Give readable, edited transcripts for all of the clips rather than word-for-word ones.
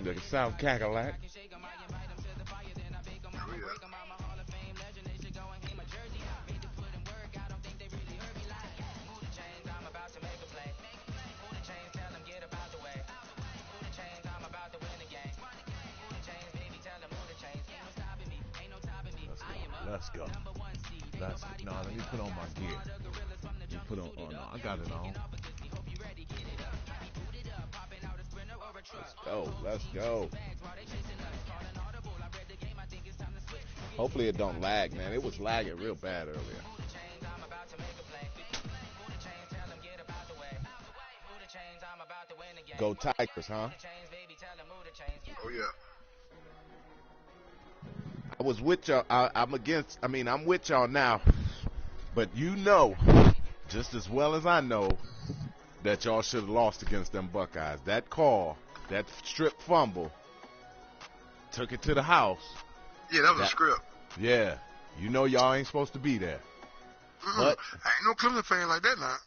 The South Cackalack. Let's go. No, let me put on my gear. Let me put on. Oh no, I got it on. Let's go. Let's go. Hopefully it don't lag, man. It was lagging real bad earlier. Go Tigers, huh? Oh yeah. I was with y'all. I'm with y'all now. But you know, just as well as I know, that y'all should have lost against them Buckeyes. That call, that strip fumble, took it to the house. Yeah, that was a script. Yeah. You know y'all ain't supposed to be there. But I ain't no Clemson fan like that now.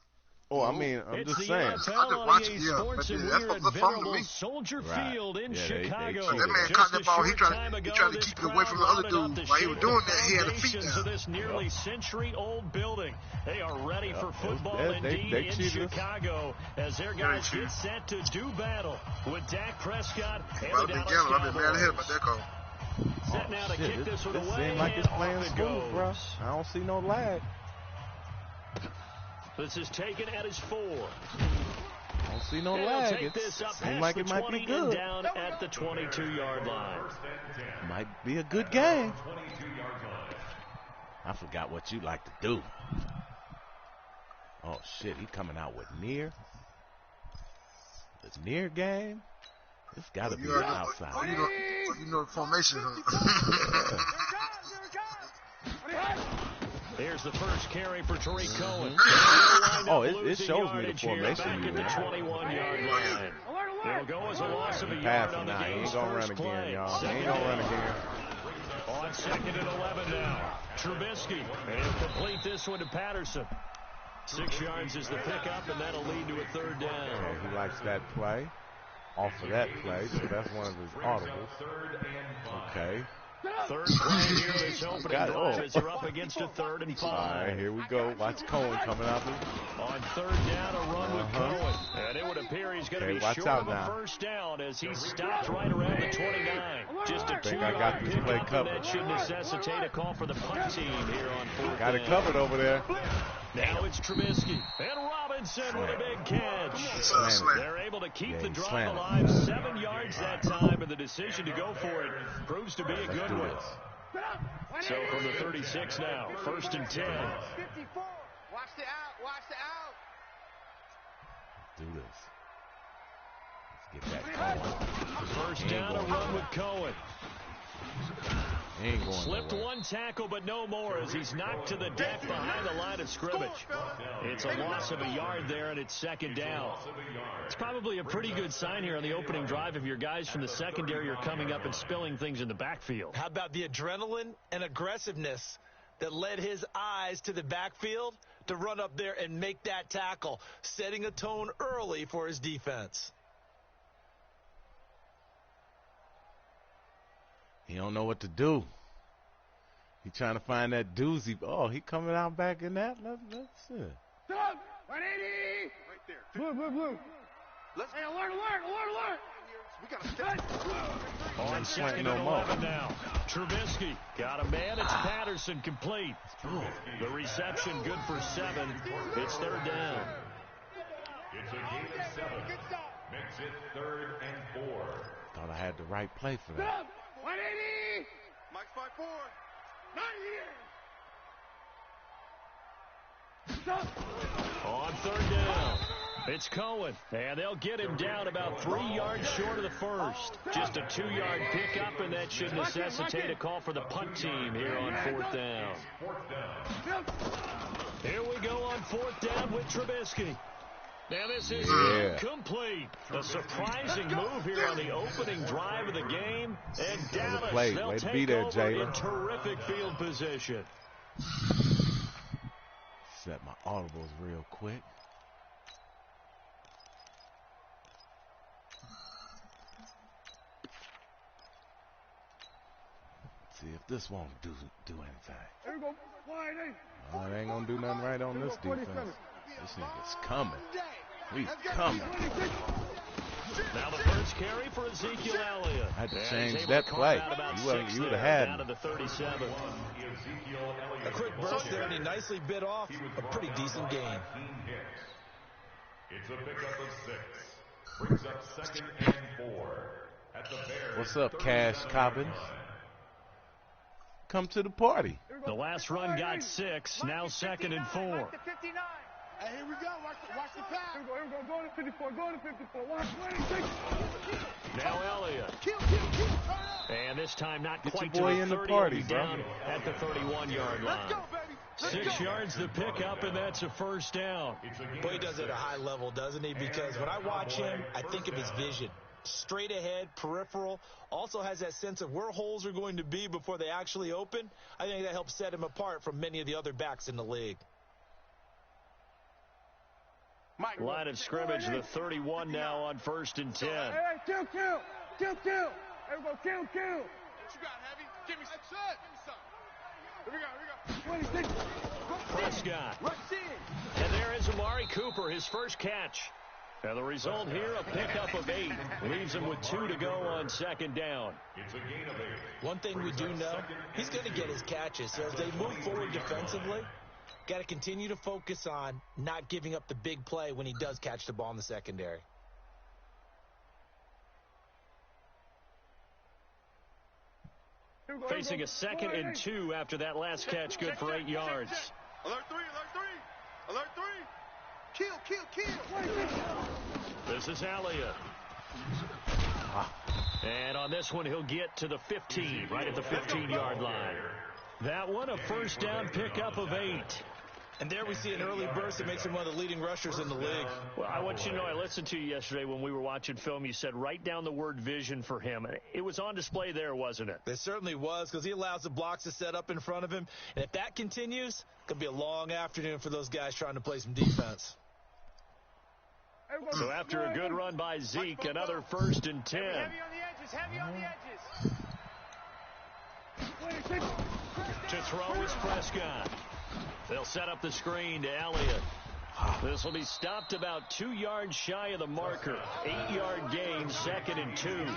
Oh, I mean, I'm just saying. I just watch it, yeah. But that's the fun to me. Soldier Field in Chicago. But that man caught that ball. He tried to keep it away from the other dude. While he was doing that, he had a feet down. This nearly century-old building. They are ready for football indeed in Chicago as their guys get set to do battle with Dak Prescott and the Dallas Cowboys. I've been mad ahead about that call. Set now to kick this one away. Seems like it's playing smooth, bro. I don't see no lag. This is taken at his 4. I don't see no lag. It seems like it might be good. Down at the 22-yard line. Might be a good game. I forgot what you like to do. Oh, shit. He coming out with near. The near game. It's got to be outside. You know the formation. Here's the first carry for Tariq Cohen. Oh, it shows me the formation. Back at the 21-yard line. It'll go as a loss of a yard on the game's He ain't going to run again, y'all. He ain't going to run again. On 2nd and 11 now. Trubisky. And he'll complete this one to Patterson. 6 yards is the pickup, and that'll lead to a 3rd down. Okay, he likes that play. Off of that play, so that's one of his audibles. Okay. 3rd play here this opening drive as they're up against a 3rd and 5. All right, here we go. Watch Cohen coming up. On 3rd down, a run with Cohen. And it would appear he's going to be short of a first down as he stopped right around the 29. Just a 2-yard pickup, and that should necessitate a call for the punt team here on 4th Got it covered over there. Now it's Trubisky. And Robinson with a big catch. They're able to keep the drive alive. 7 yards that time, and the decision to go for it proves to be a good one. So from the 36 now, 1st and 10. 54. Watch the out. Watch the out. Do this. Let's get that going. First down, a run with Cohen. Slipped nowhere. One tackle, but no more as he's knocked to the deck behind the line of scrimmage. It's a loss of a yard there, and it's 2nd down. It's probably a pretty good sign here on the opening drive if your guys from the secondary are coming up and spilling things in the backfield. How about the adrenaline and aggressiveness that led his eyes to the backfield to run up there and make that tackle, setting a tone early for his defense. He don't know what to do. He trying to find that doozy. Oh, he coming out back in that. Let's see. 180. Right there. Blue. Hey, alert. We got to step. On 2nd and 11 now. Trubisky got a man. It's Patterson complete. The reception good for 7. It's 3rd down. It's a gain of 7. Makes it 3rd and 4. Thought I had the right play for that. 180. Mike's 5-4. Not here. On 3rd down, it's Cohen, and they'll get him down about 3 yards short of the first. Just a 2-yard pickup, and that should necessitate a call for the punt team here on 4th down. Here we go on 4th down with Trubisky. Now this is incomplete. A surprising move here on the opening drive of the game. And Dallas, they'll take over in terrific field position. Set my audibles real quick. see if this won't do anything. Here we go. Wide. Oh, it ain't gonna do nothing right on this defense. This nigga's coming. We coming. Now the first carry for Ezekiel Elliott. I had to change that play. You would have had down to the 37. A quick burst there, and he nicely bit off a pretty decent gain. It's a pickup of 6. Brings up 2nd and 4. At the Bears. What's up, Cash Cobbins? Come to the party. The last run got 6. Now 2nd and 4. Hey, here we go. Watch the pass. Here we go. Go to 54. Go to 54. 126. Now Elliott. And this time not Get quite your boy to in the the 30. party, He'll be bro. down at the 31-yard line. Let's go, baby. 6 yards to pick up, and that's a first down. Boy, he does it at a high level, doesn't he? Because when I watch him, I think of his vision. Straight ahead, peripheral, also has that sense of where holes are going to be before they actually open. I think that helps set him apart from many of the other backs in the league. Line of scrimmage, the 31 now on 1st and 10. Hey, kill. Here we go. Kill. What you got, Heavy? Give me some. Here we go. 26. Prescott. And there is Amari Cooper, his first catch. And the result here, a pickup of 8. Leaves him with 2 to go on 2nd down. It's a gain of 8. One thing we do know, he's going to get his catches. So as they move forward defensively, got to continue to focus on not giving up the big play when he does catch the ball in the secondary. Facing a 2nd and 2 after that last catch, good for 8 yards. Alert 3. Kill. This is Elliott. And on this one, he'll get to the 15, right at the 15-yard line. That one, a first down pickup of 8. And there we see an early burst that makes him one of the leading rushers in the league. Well, I want you to know, I listened to you yesterday when we were watching film. You said write down the word vision for him. It was on display there, wasn't it? It certainly was, because he allows the blocks to set up in front of him. And if that continues, it's going to be a long afternoon for those guys trying to play some defense. So after a good run by Zeke, another 1st and 10. Heavy on the edges. To throw is Prescott. They'll set up the screen to Elliott. This will be stopped about 2 yards shy of the marker. 8-yard gain, 2nd and 2.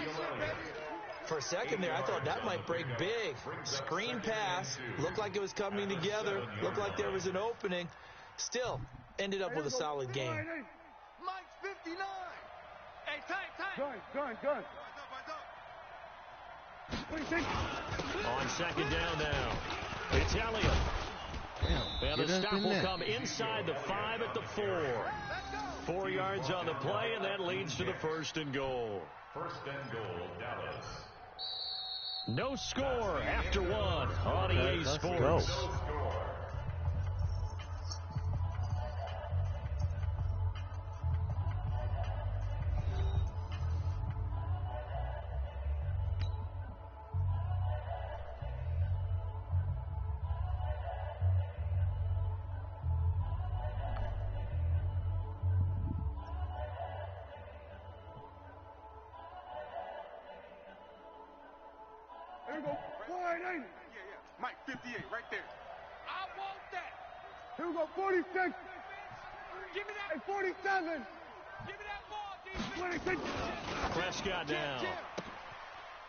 For a second there, I thought that might break big. Screen pass. Looked like it was coming together. Looked like there was an opening. Still, ended up with a solid game. Mike's 59. Hey, tight. Gun. 26. On 2nd down now. It's Elliott. And the stop will come inside the 5 at the 4. 4 yards on the play, and that leads to the 1st and goal. 1st and goal, Dallas. No score after 1 on EA Sports. Here we go. Wide. Yeah. Mike 58, right there. I want that. Here we go. 46. Give me that. Hey, 47. Give me that ball, defense. 26. Prescott down.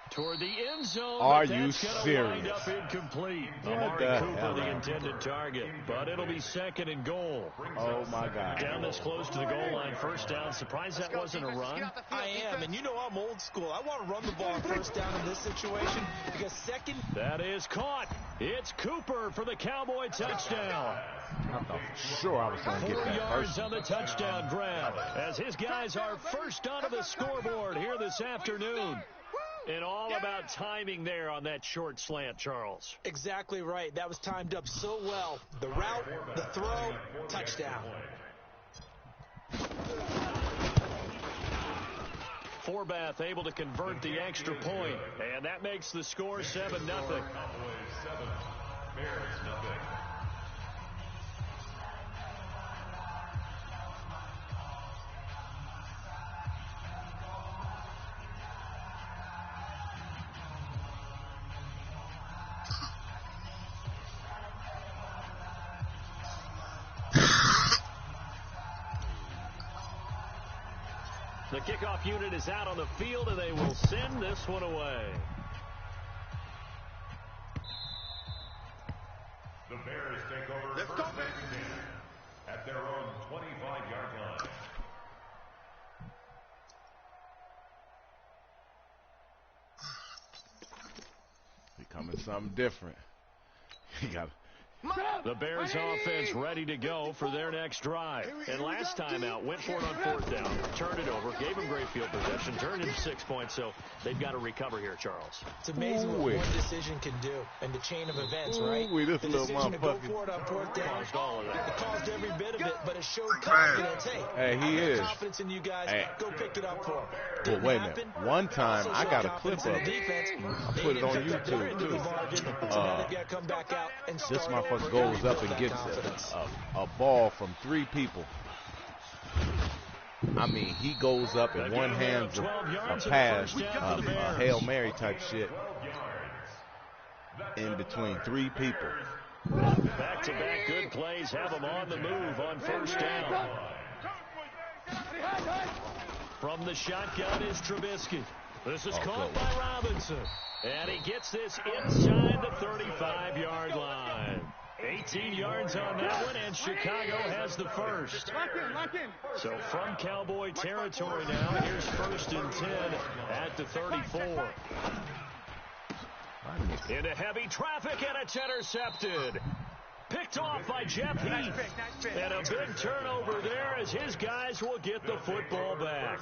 Toward the end zone. Are but you that's gonna serious? Wind up incomplete. What Amari the Cooper, hell? the intended target. But it'll be 2nd and goal. Oh, my God. Down this close to the goal line. First down. Surprised that wasn't a run. I am, and you know I'm old school. I want to run the ball on 1st down in this situation because second. That is caught. It's Cooper for the Cowboy touchdown. I thought for sure I was going to 4 get that yards first. on the touchdown grab as his guys are first onto the scoreboard here this afternoon. And all about timing there on that short slant, Charles. Exactly right. That was timed up so well. The route, the throw, touchdown. Forbath able to convert the extra point, and that makes the score 7-0. Cowboys 7, Bears nothing. The kickoff unit is out on the field, and they will send this one away. The Bears take over Let's first go, and 10 at their own 25-yard line. Becoming something different. He got. The Bears offense ready to go for their next drive. And last time out, went for it on fourth down, turned it over, gave them great field position, turned into 6 points, so they've got to recover here, Charles. It's amazing what one decision can do in the chain of events, right? The decision to go for it on fourth down, it caused every bit of it, but it showed confidence. Hey, he is. Confidence in you guys. Hey. Go pick it up for him. Well, wait a minute. One time, I got a clip of it. I put it on YouTube, too. This motherfucker goes up and gets a ball from 3 people. I mean, he goes up and one hands a pass, a Hail Mary type shit in between 3 people. Back-to-back good plays have them on the move on first down. From the shotgun is Trubisky. This is caught by Robinson. And he gets this inside the 35-yard line. 18 yards on that one, and Chicago has the first. So from Cowboy territory now, here's 1st and 10 at the 34. Into heavy traffic, and it's intercepted. Picked off by Jeff Heath. And a big turnover there as his guys will get the football back.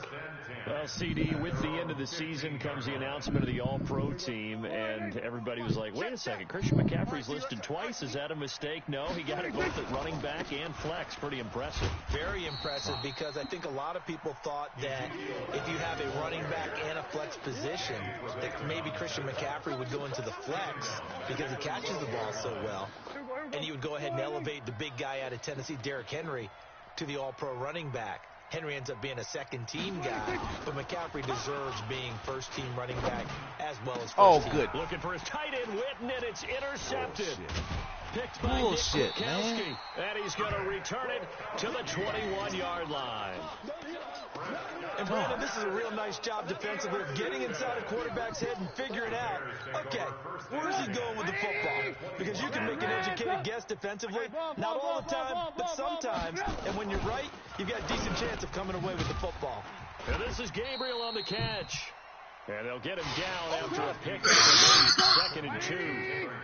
Well, CD, with the end of the season comes the announcement of the All-Pro team, and everybody was like, wait a second, Christian McCaffrey's listed twice. Is that a mistake? No, he got it both at running back and flex. Pretty impressive. Very impressive, because I think a lot of people thought that if you have a running back and a flex position, that maybe Christian McCaffrey would go into the flex because he catches the ball so well. And you would go ahead and elevate the big guy out of Tennessee, Derrick Henry, to the All-Pro running back. Henry ends up being a second-team guy, but McCaffrey deserves being first-team running back as well as first-team. Good. Looking for his tight end, Witten, and it's intercepted. Picked by Bullshit, Nick Kwiatkowski, and he's going to return it to the 21-yard line. And Brandon, this is a real nice job defensively of getting inside a quarterback's head and figuring out, okay, where's he going with the football? Because you can make an educated guess defensively, not all the time, but sometimes. And when you're right, you've got a decent chance of coming away with the football. And this is Gabriel on the catch. And they'll get him down after a pick. 2nd and 2.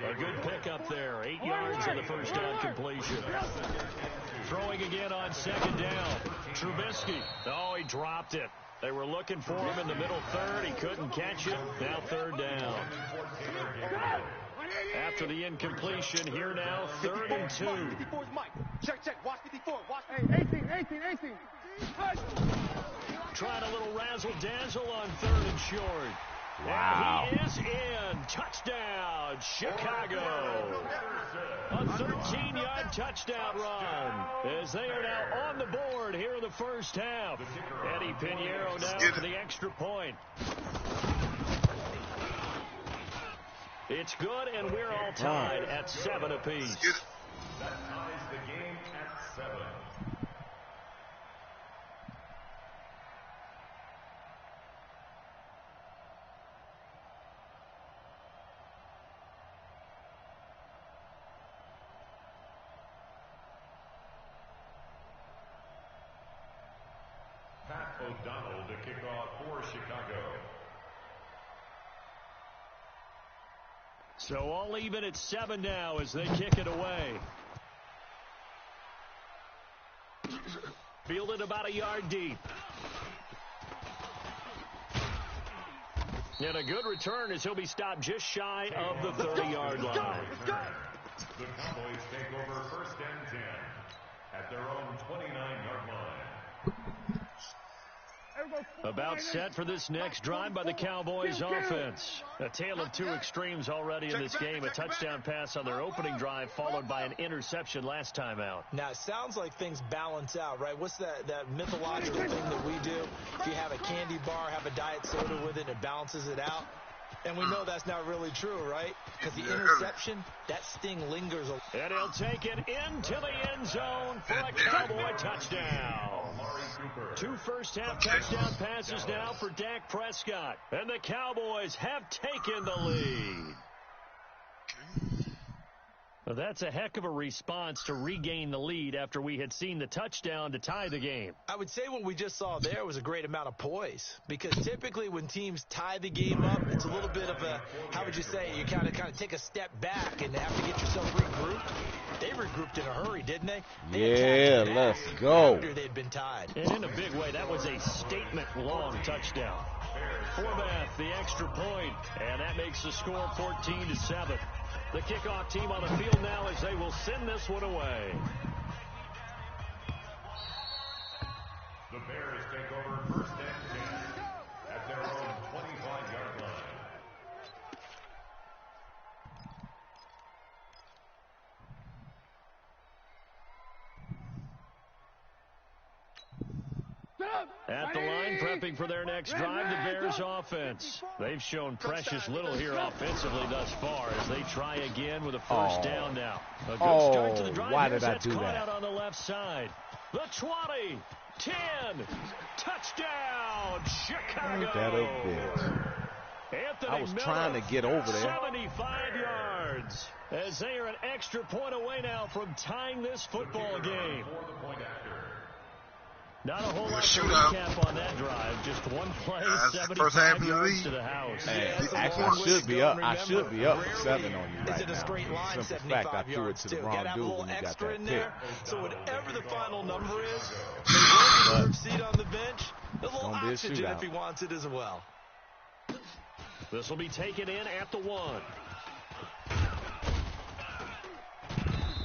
A good pickup there. 8 yards on the first down completion. Throwing again on 2nd down. Trubisky. Oh, he dropped it. They were looking for him in the middle third. He couldn't catch it. Now 3rd down. After the incompletion, here now 3rd and 2. 54's Mike. Check. Watch 54. Watch 18. Trying a little razzle-dazzle on 3rd and short. Wow. And he is in. Touchdown, Chicago. A 13-yard touchdown run as they are now on the board here in the first half. Eddie Pinheiro now for the extra point. It's good, and we're all tied at 7 apiece. That ties the game at 7. Pat O'Donnell to kick off for Chicago. So all even at 7 now as they kick it away. Fielded about a yard deep. And a good return as he'll be stopped just shy of the 30-yard line. The Cowboys take over 1st and 10 at their own 29-yard line. About set for this next drive by the Cowboys offense. A tale of 2 extremes already in this game. A touchdown pass on their opening drive followed by an interception last time out. Now, it sounds like things balance out, right? What's that mythological thing that we do? If you have a candy bar, have a diet soda with it, it balances it out. And we know that's not really true, right? Because the interception, that sting lingers. And he'll take it into the end zone for a Cowboy touchdown. Two first-half touchdown passes now for Dak Prescott. And the Cowboys have taken the lead. Well, that's a heck of a response to regain the lead after we had seen the touchdown to tie the game. I would say what we just saw there was a great amount of poise, because typically when teams tie the game up, it's a little bit of a, how would you say, you kind of take a step back and have to get yourself regrouped. They regrouped in a hurry, didn't they? Yeah, let's go. After they'd been tied. And in a big way, that was a statement-long touchdown. Forbath, the extra point, and that makes the score 14-7. The kickoff team on the field now as they will send this one away. The Bears take over first and 10 at their own 25-yard line. At the line, prepping for their next drive, the Bears offense. They've shown precious little here offensively thus far as they try again with a first down now. A good start to the drive. Why did I do caught that? Out on the left side. The 20, 10, touchdown, Chicago. That a bitch. Anthony I was Miller, trying to get over there. 75 yards. As they are an extra point away now from tying this football game. Not a whole lot to recap on that drive. Just one play, 75 yards to the house. Hey, actually, I should be up. I should be up 7 on you right now. a straight line, simple fact, I threw it to the wrong dude when you got that pick. So whatever the final number is, they will seat on the bench. A little oxygen if he wants it as well. This will be taken in at the 1.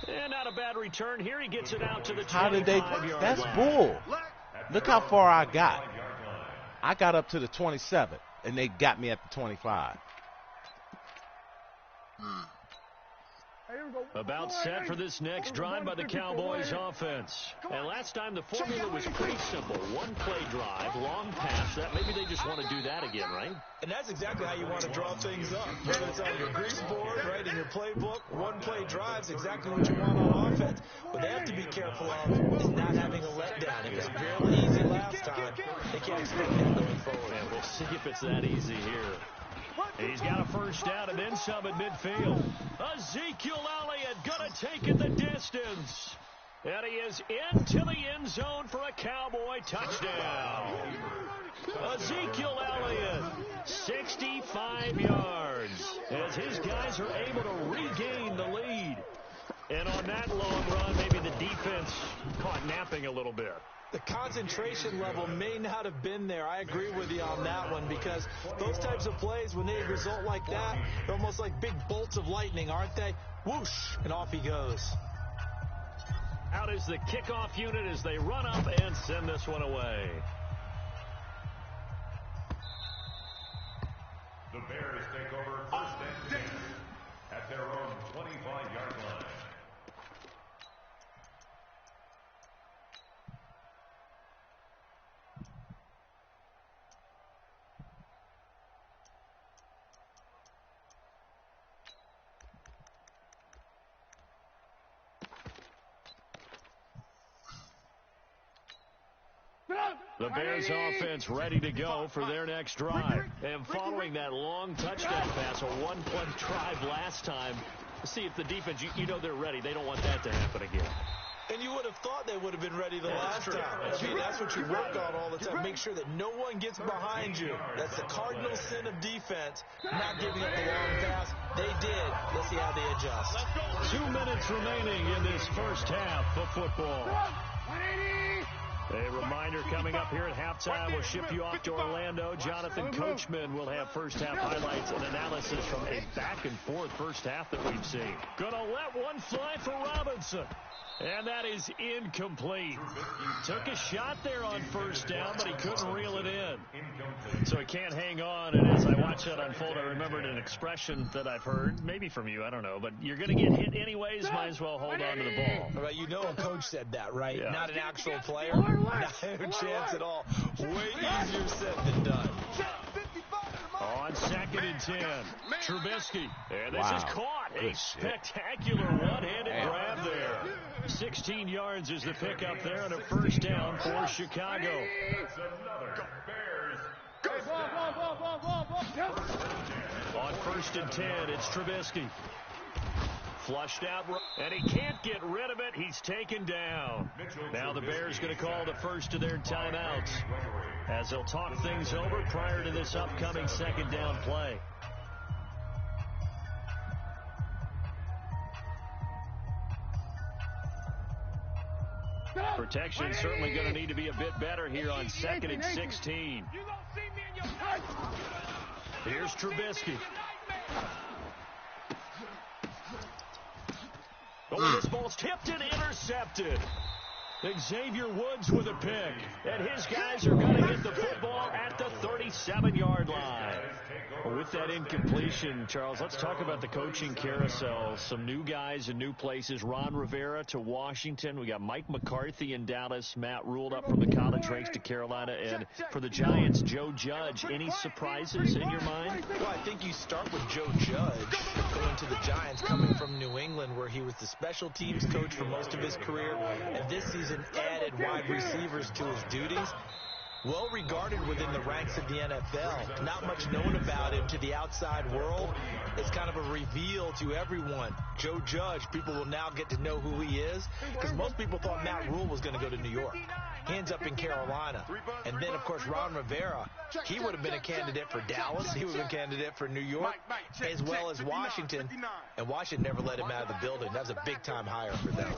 And not a bad return here. He gets it out to the 25-yard line. How did they? That's bull. Look how far I got. I got up to the 27, and they got me at the 25. About set for this next drive by the Cowboys offense. And last time the formula was pretty simple. One-play drive, long pass. That maybe they just want to do that again, right? And that's exactly how you want to draw things up. Whether it's on your grease board, right, in your playbook, one-play drives, exactly what you want on offense. What they have to be careful of is not having a letdown. It was fairly easy last time. They can't expect that going forward. And we'll see if it's that easy here. He's got a first down and then some at midfield. Ezekiel Elliott going to take it the distance. And he is into the end zone for a Cowboy touchdown. Ezekiel Elliott, 65 yards, as his guys are able to regain the lead. And on that long run, maybe the defense caught napping a little bit. The concentration level may not have been there. I agree with you on that one, because those types of plays, when they result like that, they're almost like big bolts of lightning, aren't they? Whoosh, and off he goes. Out is the kickoff unit as they run up and send this one away. The Bears take over first and 10 at their own 25-yard line. The Bears offense ready to go for their next drive. And following that long touchdown pass, a one-play drive last time, see if the defense, you know they're ready. They don't want that to happen again. And you would have thought they would have been ready the last time. I mean, that's what you work on all the time. Make sure that no one gets behind you. That's the cardinal sin of defense, not giving up the long pass. They did. Let's see how they adjust. 2 minutes remaining in this first half of football. A reminder coming up here at halftime. We'll ship you off to Orlando. Jonathan Coachman will have first-half highlights and analysis from a back-and-forth first half that we've seen. Gonna let one fly for Robinson. And that is incomplete. Took a shot there on first down, but he couldn't reel it in. So he can't hang on. And as I watch that unfold, I remembered an expression that I've heard, maybe from you, I don't know. But you're going to get hit anyways, might as well hold on to the ball. Well, you know a coach said that, right? Yeah. Not an actual player. No chance at all. Way easier said than done. On 2nd and 10, Trubisky. And this is caught. A spectacular one-handed grab there. 16 yards is the pickup there and a first down for Chicago. That's another Bears. On 1st and 10, it's Trubisky. Flushed out, and he can't get rid of it. He's taken down. Now the Bears going to call the first of their timeouts as they'll talk things over prior to this upcoming second down play. Protection certainly going to need to be a bit better here on 2nd and 16. Here's Trubisky. Oh, this ball's tipped and intercepted. Xavier Woods with a pick. And his guys are going to get the football at the 37-yard line. Well, with that incompletion, Charles, let's talk about the coaching carousel. Some new guys in new places. Ron Rivera to Washington. We got Mike McCarthy in Dallas. Matt Rule up from the college ranks to Carolina. And for the Giants, Joe Judge. Any surprises in your mind? Well, I think you start with Joe Judge going to the Giants, coming from New England, where he was the special teams coach for most of his career. And this season added wide receivers to his duties. Well regarded within the ranks of the NFL. Not much known about him to the outside world. It's kind of a reveal to everyone. Joe Judge, people will now get to know who he is, because most people thought Matt Rule was going to go to New York. He ends up in Carolina. And then, of course, Ron Rivera, he would have been a candidate for Dallas. He would have been a candidate for New York, as well as Washington. And Washington never let him out of the building. That was a big-time hire for them.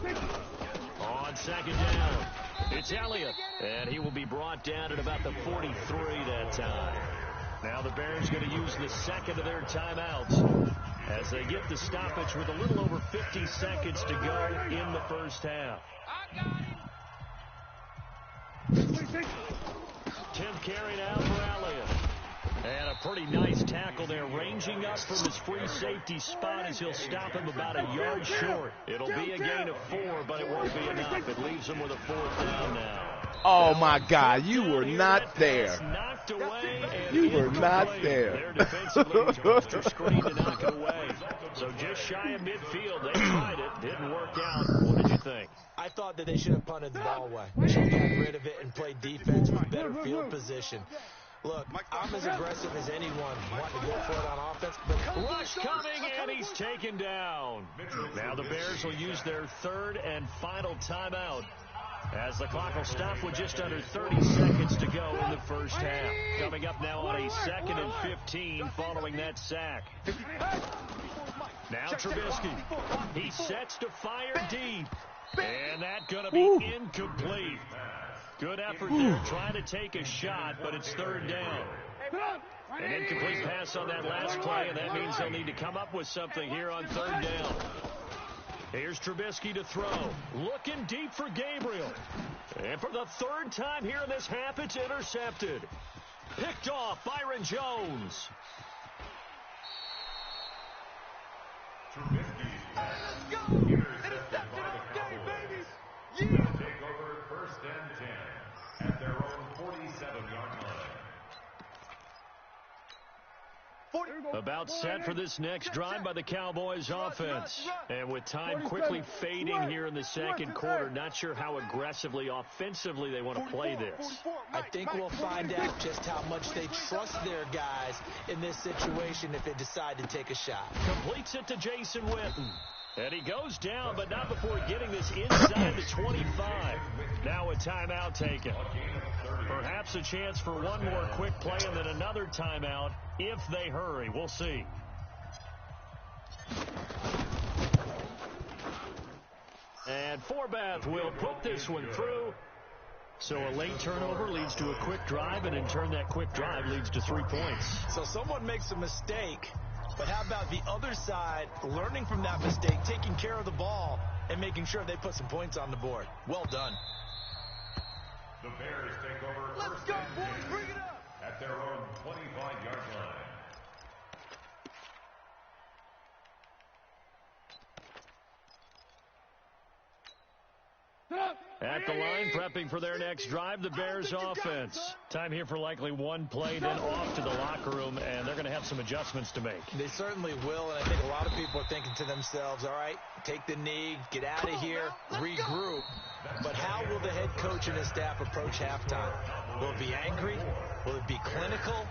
On second down, it's Elliott, and he will be brought down at about the 43 that time. Now the Bears going to use the second of their timeouts as they get the stoppage with a little over 50 seconds to go in the first half. 10th carry now for Elliott. And a pretty nice tackle there, ranging up from his free safety spot as he'll stop him about a yard short. It'll be a gain of 4, but it won't be enough. It leaves him with a 4th down now. Oh, my God, you were not there. Knocked away and you were not there. There defensively, he's Mr. Screen to knock it away. So just shy of midfield, they tried it, didn't work out. What did you think? I thought that they should have punted the ball away. They should have gotten rid of it and played defense with better field position. Look, I'm as aggressive as anyone wanting to go for it on offense. But rush coming, and he's taken down. Now the Bears will use their 3rd and final timeout as the clock will stop with just under 30 seconds to go in the first half. Coming up now on a 2nd and 15 following that sack. Now Trubisky. He sets to fire deep. And that's going to be incomplete. Good effort there, trying to take a shot, but it's 3rd down. An incomplete pass on that last play, and that means they'll need to come up with something here on 3rd down. Here's Trubisky to throw. Looking deep for Gabriel. And for the 3rd time here in this half, it's intercepted. Picked off Byron Jones. Trubisky's pass. Intercepted by the Cowboys. They'll take over 1st and 10 at their own 47-yard line. About set for this next drive by the Cowboys offense. And with time quickly fading here in the second quarter, not sure how aggressively, offensively they want to play this. I think we'll find out just how much they trust their guys in this situation if they decide to take a shot. Completes it to Jason Witten. And he goes down, but not before getting this inside the 25. Now a timeout taken. Perhaps a chance for one more quick play and then another timeout if they hurry. We'll see. And Forbath will put this one through. So a late turnover leads to a quick drive, and in turn that quick drive leads to 3 points. So someone makes a mistake. But how about the other side, learning from that mistake, taking care of the ball, and making sure they put some points on the board? Well done. The Bears take over. Let's go, boys. Bring it up. At their own 25-yard line. At at the line, prepping for their next drive, the Bears offense. Time here for likely one play, then off to the locker room, and they're going to have some adjustments to make. They certainly will, and I think a lot of people are thinking to themselves, all right, take the knee, get out of here, regroup. But how will the head coach and his staff approach halftime? Will it be angry? Will it be clinical?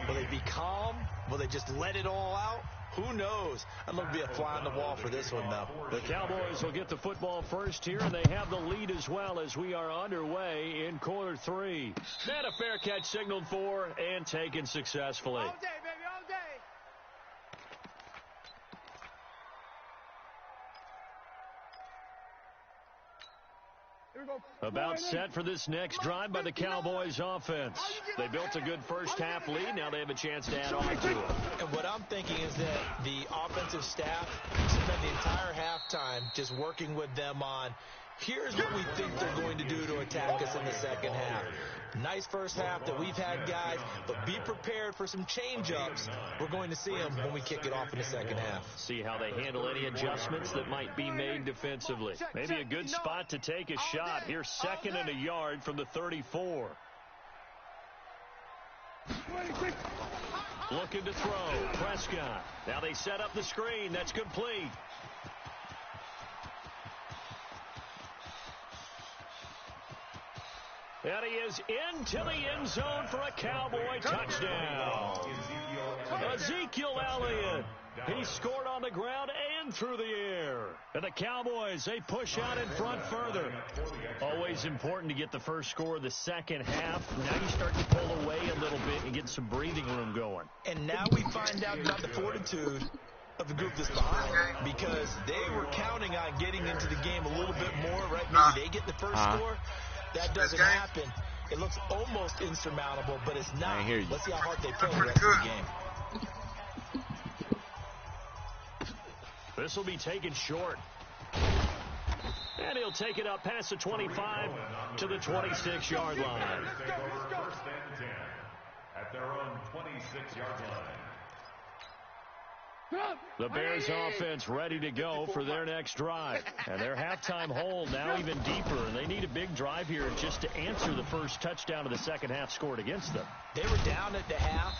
Will they be calm? Will they just let it all out? Who knows? I'd love to be a fly on the wall for this one, though. The Cowboys will get the football first here, and they have the lead as well as we are underway in quarter 3. And a fair catch signaled for and taken successfully. All day, baby, all day. About set for this next drive by the Cowboys offense. They built a good first half lead. Now they have a chance to add on to it. And what I'm thinking is that the offensive staff spent the entire halftime just working with them on, here's what we think they're going to do to attack us in the second half. Nice first half that we've had, guys, but be prepared for some change-ups. We're going to see them when we kick it off in the second half. See how they handle any adjustments that might be made defensively. Maybe a good spot to take a shot. Here's 2nd and a yard from the 34. Looking to throw. Prescott. Now they set up the screen. That's complete. And he is into the end zone for a Cowboy touchdown. Ezekiel Elliott. He scored on the ground and through the air. And the Cowboys, they push out in front further. Always important to get the first score of the second half. Now you start to pull away a little bit and get some breathing room going. And now we find out about the fortitude of the group that's behind, because they were counting on getting into the game a little bit more, right? Maybe they get the first score. That doesn't happen. It looks almost insurmountable, but it's not. I hear you. Let's see how hard they play the rest of the game. This will be taken short. And he'll take it up past the 25 to the 26-yard line. First and 10 at their own 26-yard line. The Bears offense ready to go for their next drive. And their halftime hole now even deeper. And they need a big drive here just to answer the first touchdown of the second half scored against them. They were down at the half.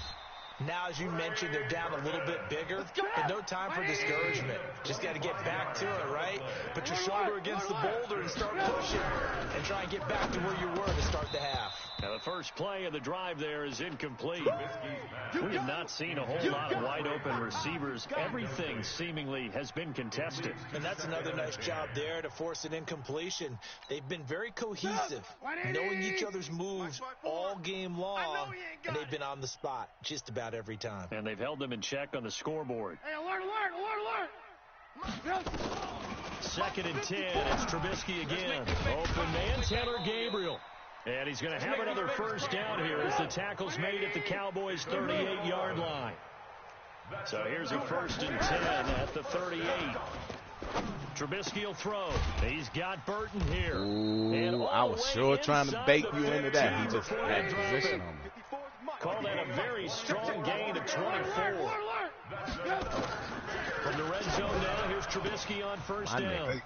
Now, as you mentioned, they're down a little bit bigger, but no time for discouragement. Just got to get back to it, right? Put your shoulder against the boulder and start pushing and try and get back to where you were to start the half. Now, the first play of the drive there is incomplete. We have not seen a whole lot of wide-open receivers. Everything seemingly has been contested. And that's another nice job there to force an incompletion. They've been very cohesive, knowing each other's moves all game long, and they've been on the spot just about every time. And they've held them in check on the scoreboard. Hey, alert, alert, alert, alert. 2nd and 10. It's Trubisky again. Open man, Taylor Gabriel. And he's going to have another first down here as the tackle's made at the Cowboys' 38-yard line. So here's a 1st and 10 at the 38. Trubisky will throw. He's got Burton here. Ooh, I was sure trying to bait you into that. He just had position on me. Call that a very strong gain of 24. From the red zone now, here's Trubisky on first down.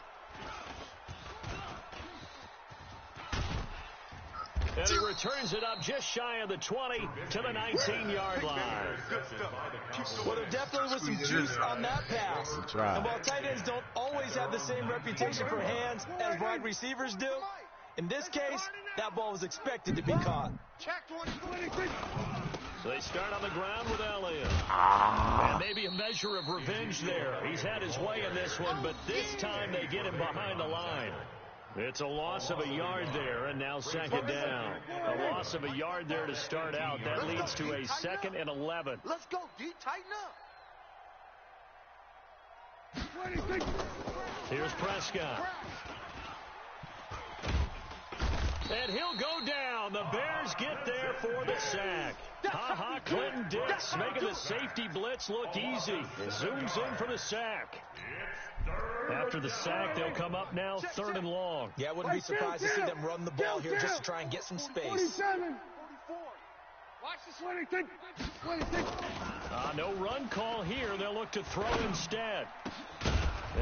And he returns it up just shy of the 20 to the 19-yard line. Well, there definitely was some juice on that pass. And while tight ends don't always have the same reputation for hands as wide receivers do, in this case, that ball was expected to be caught. So they start on the ground with Elliott. And maybe a measure of revenge there. He's had his way in this one, but this time they get him behind the line. It's a loss of a yard there, and now 2nd down. A loss of a yard there to start out. That leads to a 2nd and 11. Let's go, D. Tighten up. Here's Prescott. And he'll go down. The Bears get there for the sack. Ha-ha, Clinton Dix making the safety blitz look easy. Zooms in for the sack. After the sack, they'll come up now 3rd and long. Yeah, I wouldn't be surprised to see them run the ball here just to try and get some space. No run call here. They'll look to throw instead.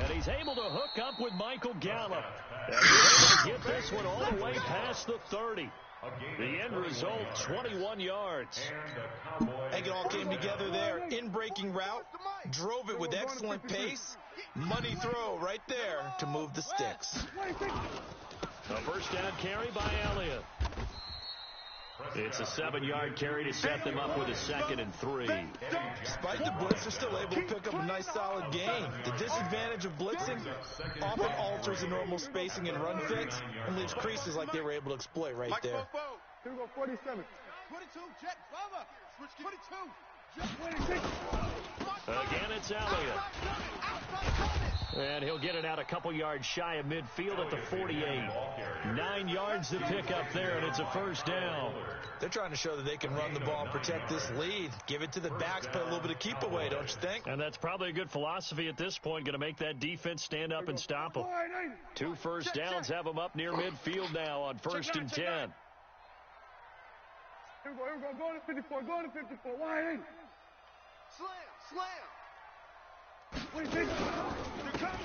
And he's able to hook up with Michael Gallup. And they're able to get this one all the way past the 30. The end result, 21 yards. I think it all came together there. In-breaking route, drove it with excellent pace. Money throw right there to move the sticks. A first down carry by Elliott. It's a 7-yard carry to set them up with a 2nd and 3. Despite the blitz, they're still able to pick up a nice solid gain. The disadvantage of blitzing often alters the normal spacing and run fits and leaves creases like they were able to exploit right there. Here we go, 47. 22, jet, cover. Switch 22. Jet, 26. Again, it's Elliott. And he'll get it out a couple yards shy of midfield at the 48. 9 yards to pick up there, and it's a first down. They're trying to show that they can run the ball and protect this lead. Give it to the backs, play a little bit of keep away, don't you think? And that's probably a good philosophy at this point, going to make that defense stand up and stop them. 2 first downs have them up near midfield now on 1st and 10. Here we go, go to 54, go to 54, wide in. Slam.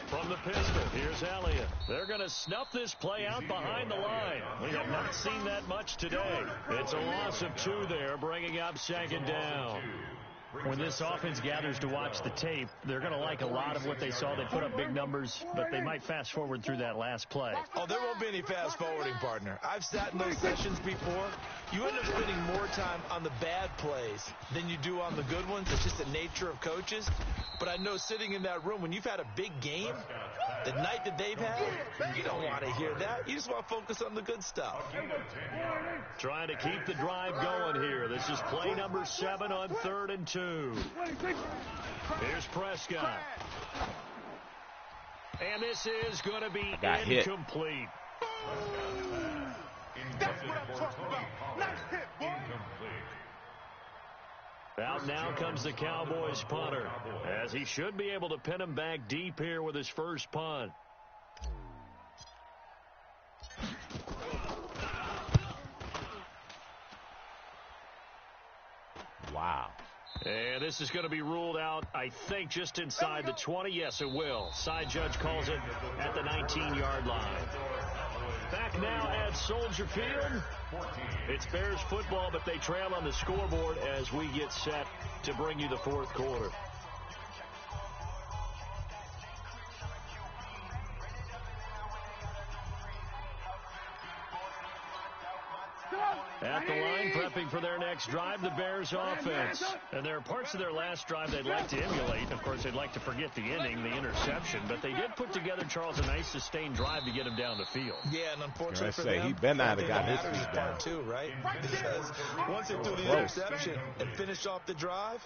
From the pistol, here's Elliott. They're going to snuff this play out behind the line. We have not seen that much today. It's a loss of 2 there, bringing up 2nd down. When this offense gathers to watch the tape, they're going to like a lot of what they saw. They put up big numbers, but they might fast forward through that last play. Oh, there won't be any fast forwarding, partner. I've sat in those sessions before. You end up spending more time on the bad plays than you do on the good ones. It's just the nature of coaches. But I know sitting in that room, when you've had a big game, the night that they've had, you don't want to hear that. You just want to focus on the good stuff. Trying to keep the drive going here. This is play number 7 on 3rd and 2. Here's Prescott. And this is going to be incomplete. That's what I'm talking about. Nice hit, boy. Out now comes the Cowboys punter, as he should be able to pin him back deep here with his first punt. Wow. And this is going to be ruled out, I think, just inside the 20. Yes, it will. Side judge calls it at the 19-yard line. Back now at Soldier Field. It's Bears football, but they trail on the scoreboard as we get set to bring you the 4th quarter. At the line, prepping for their next drive, the Bears offense. And there are parts of their last drive they'd like to emulate. Of course, they'd like to forget the ending, the interception. But they did put together, Charles, a nice sustained drive to get him down the field. Yeah, and unfortunately for them, he better not have got his feet down. Part too, right? Because once they threw the interception and finished off the drive,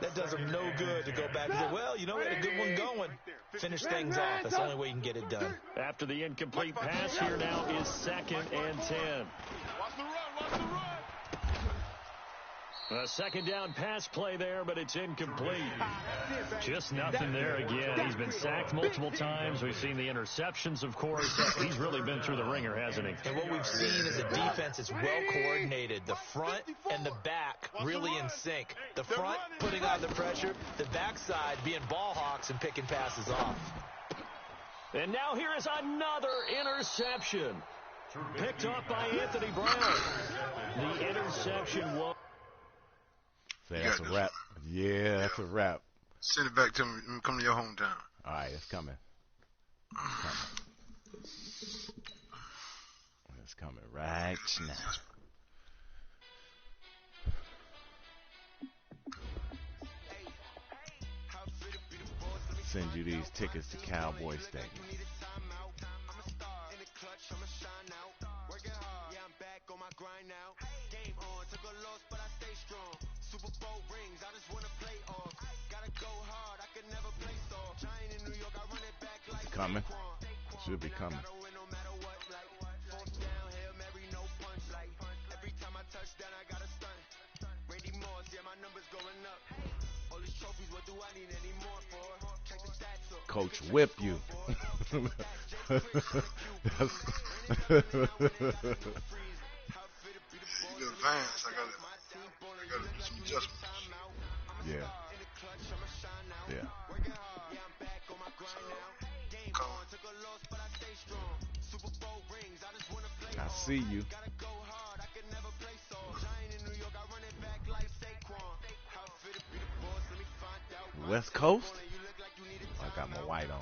that does them no good to go back and say, well, you know, we had a good one going. Finish things off. That's the only way you can get it done. After the incomplete pass, here now is 2nd and 10. Watch the run. A 2nd down pass play there, but it's incomplete. Just nothing there again. He's been sacked multiple times. We've seen the interceptions, of course. He's really been through the ringer, hasn't he? And what we've seen is a defense that's well coordinated. The front and the back really in sync. The front putting on the pressure, the backside being ball hawks and picking passes off. And now here is another interception. Picked up by Anthony Brown. The interception was... That's a wrap. Yeah, that's a wrap. Send it back to him. Come to your hometown. All right, it's coming. It's coming right now. Send you these tickets to Cowboy Stadium. It's coming. Should be coming. Coach whip you. You advance. I gotta do some adjustments. Yeah. Yeah. I see you. West Coast? I got my white on.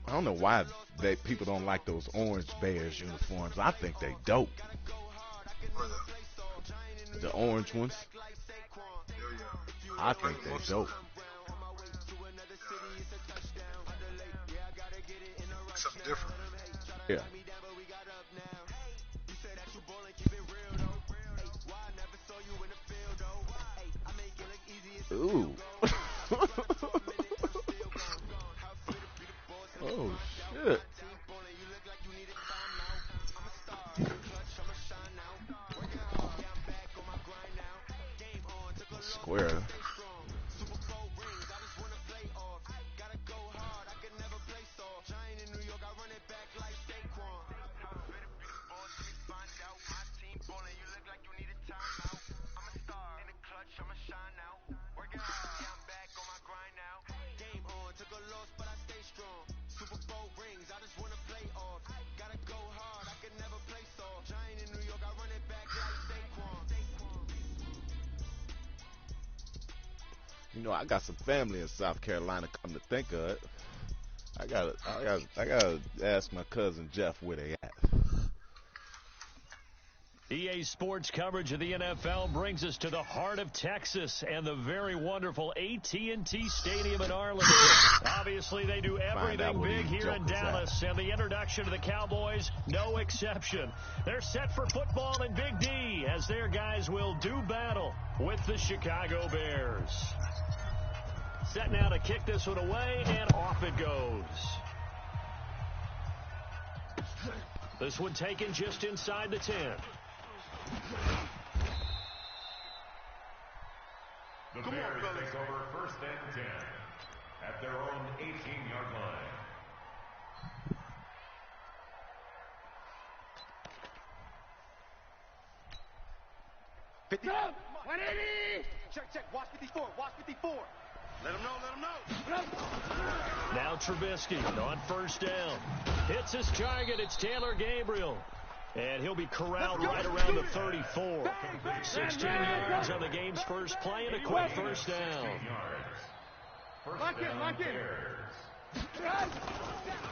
I don't know why people don't like those orange Bears uniforms. I think they dope. The orange ones. I think they dope. Something different. Yeah. Ooh. Oh, shit. Square. You know, I got some family in South Carolina. Come to think of it, I gotta ask my cousin Jeff where they at. EA Sports coverage of the NFL brings us to the heart of Texas and the very wonderful AT&T Stadium in Arlington. Obviously, they do everything big here in Dallas, and the introduction to the Cowboys, no exception. They're set for football in Big D as their guys will do battle with the Chicago Bears. Set now to kick this one away, and off it goes. This one taken just inside the 10. The Bears take over first and 10 at their own 18-yard line. Check. Watch 54. Let him know. Now Trubisky on first down. Hits his target. It's Taylor Gabriel. And he'll be corralled right around the 34. 16 yards on the game's first play and a quick first down. Lock in.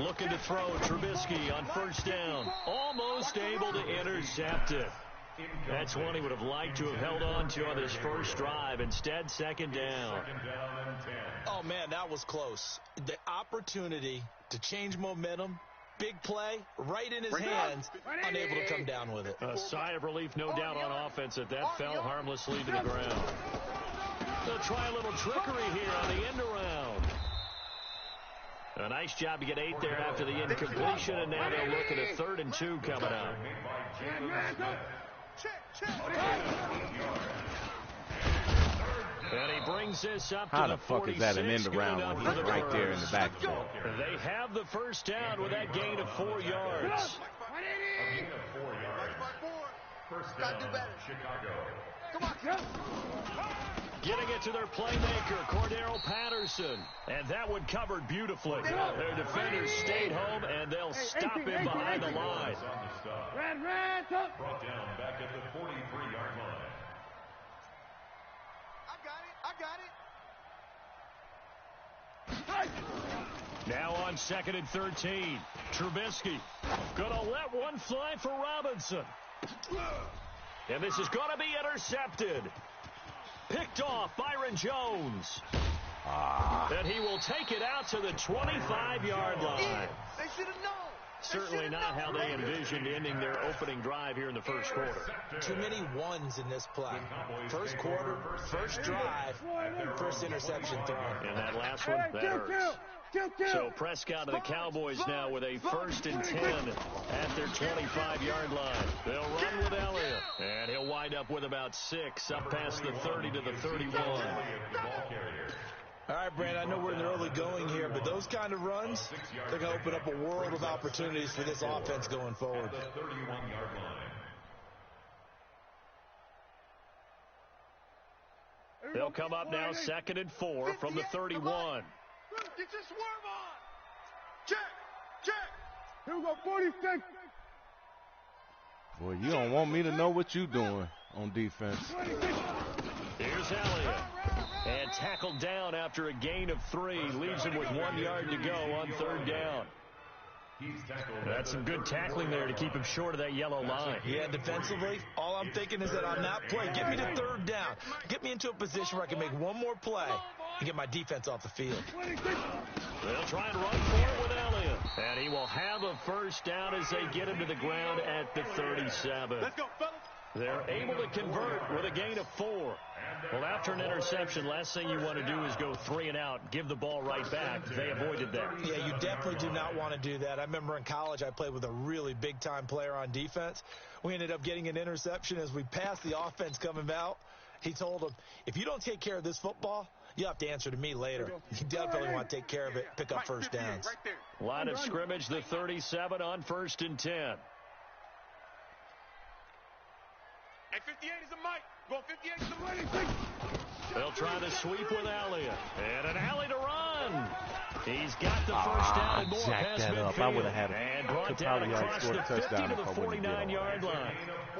Looking to throw Trubisky on first down. Almost able to intercept it. That's one he would have liked to have held on to on this first drive. Instead, second down. Oh, man, that was close. The opportunity to change momentum, big play, right in his hands, unable to come down with it. A sigh of relief, no doubt, on offense that fell harmlessly to the ground. They'll try a little trickery here on the end around. A nice job to get 8 there after the incompletion, and now they'll look at a 3rd and 2 coming up. And he brings this up How to the fuck 46, is that an end around when he's right there in the backfield? They have the first down with that gain of 4 yards. A gain of 4 yards. First down, Chicago. Come on. Getting it to their playmaker, Cordero Patterson. And that one covered beautifully. Their defenders stayed home, and they'll stop him behind the line. Red, Brought down back at the 43-yard line. I got it. Now on 2nd and 13. Trubisky gonna let one fly for Robinson. And this is gonna be intercepted. Picked off Byron Jones. And he will take it out to the 25-yard line. They should have known. Certainly not how they envisioned ending their opening drive here in the first quarter. Too many ones in this play. First quarter, first drive, first interception thrown. And that last one, that hurts. So Prescott and the Cowboys now with a 1st and 10 at their 25-yard line. They'll run with Elliott, and he'll wind up with about 6 up past the 30 to the 31. All right, Brand, I know we're in the early going here, but those kind of runs, they're going to open up a world of opportunities for this offense going forward. The 31-yard line. They'll come up now 2nd and 4 from the 31. Get your swerve on. Check. Here we go, 46. Boy, you don't want me to know what you're doing on defense. Here's Elliott. And tackled down after a gain of 3. Leaves him with 1 yard to go on 3rd down. That's some good tackling there to keep him short of that yellow line. Yeah, defensively, all I'm thinking is that on that play, get me to 3rd down. Get me into a position where I can make one more play and get my defense off the field. They'll try and run for it with Elliott. And he will have a 1st down as they get him to the ground at the 37. Let's go, fellas. They're able to convert with a gain of 4. Well, after an interception, last thing you want to do is go 3 and out, give the ball right back. They avoided that. Yeah, you definitely do not want to do that. I remember in college I played with a really big-time player on defense. We ended up getting an interception as we passed the offense coming out. He told him, if you don't take care of this football, you'll have to answer to me later. You definitely want to take care of it, pick up 1st downs. Line of scrimmage, the 37 on 1st and 10. Hey, 58 is a mic. Go 58 is a mic. They'll try to sweep with Elliott. And an alley to run. He's got the 1st down and more past midfield. I would have had it. And brought down across the 50 to the 49-yard line.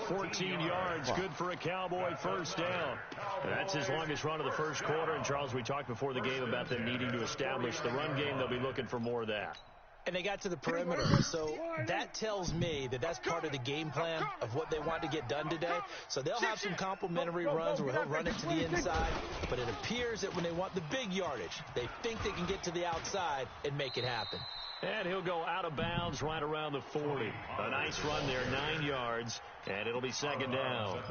14 yards, good for a Cowboy 1st down. That's his longest run of the 1st quarter. And, Charles, we talked before the game about them needing to establish the run game. They'll be looking for more of that. And they got to the perimeter, so that tells me that that's part of the game plan of what they want to get done today. So they'll have some complimentary runs where he'll run it to the inside, but it appears that when they want the big yardage, they think they can get to the outside and make it happen. And he'll go out of bounds right around the 40. A nice run there, 9 yards, and it'll be 2nd down.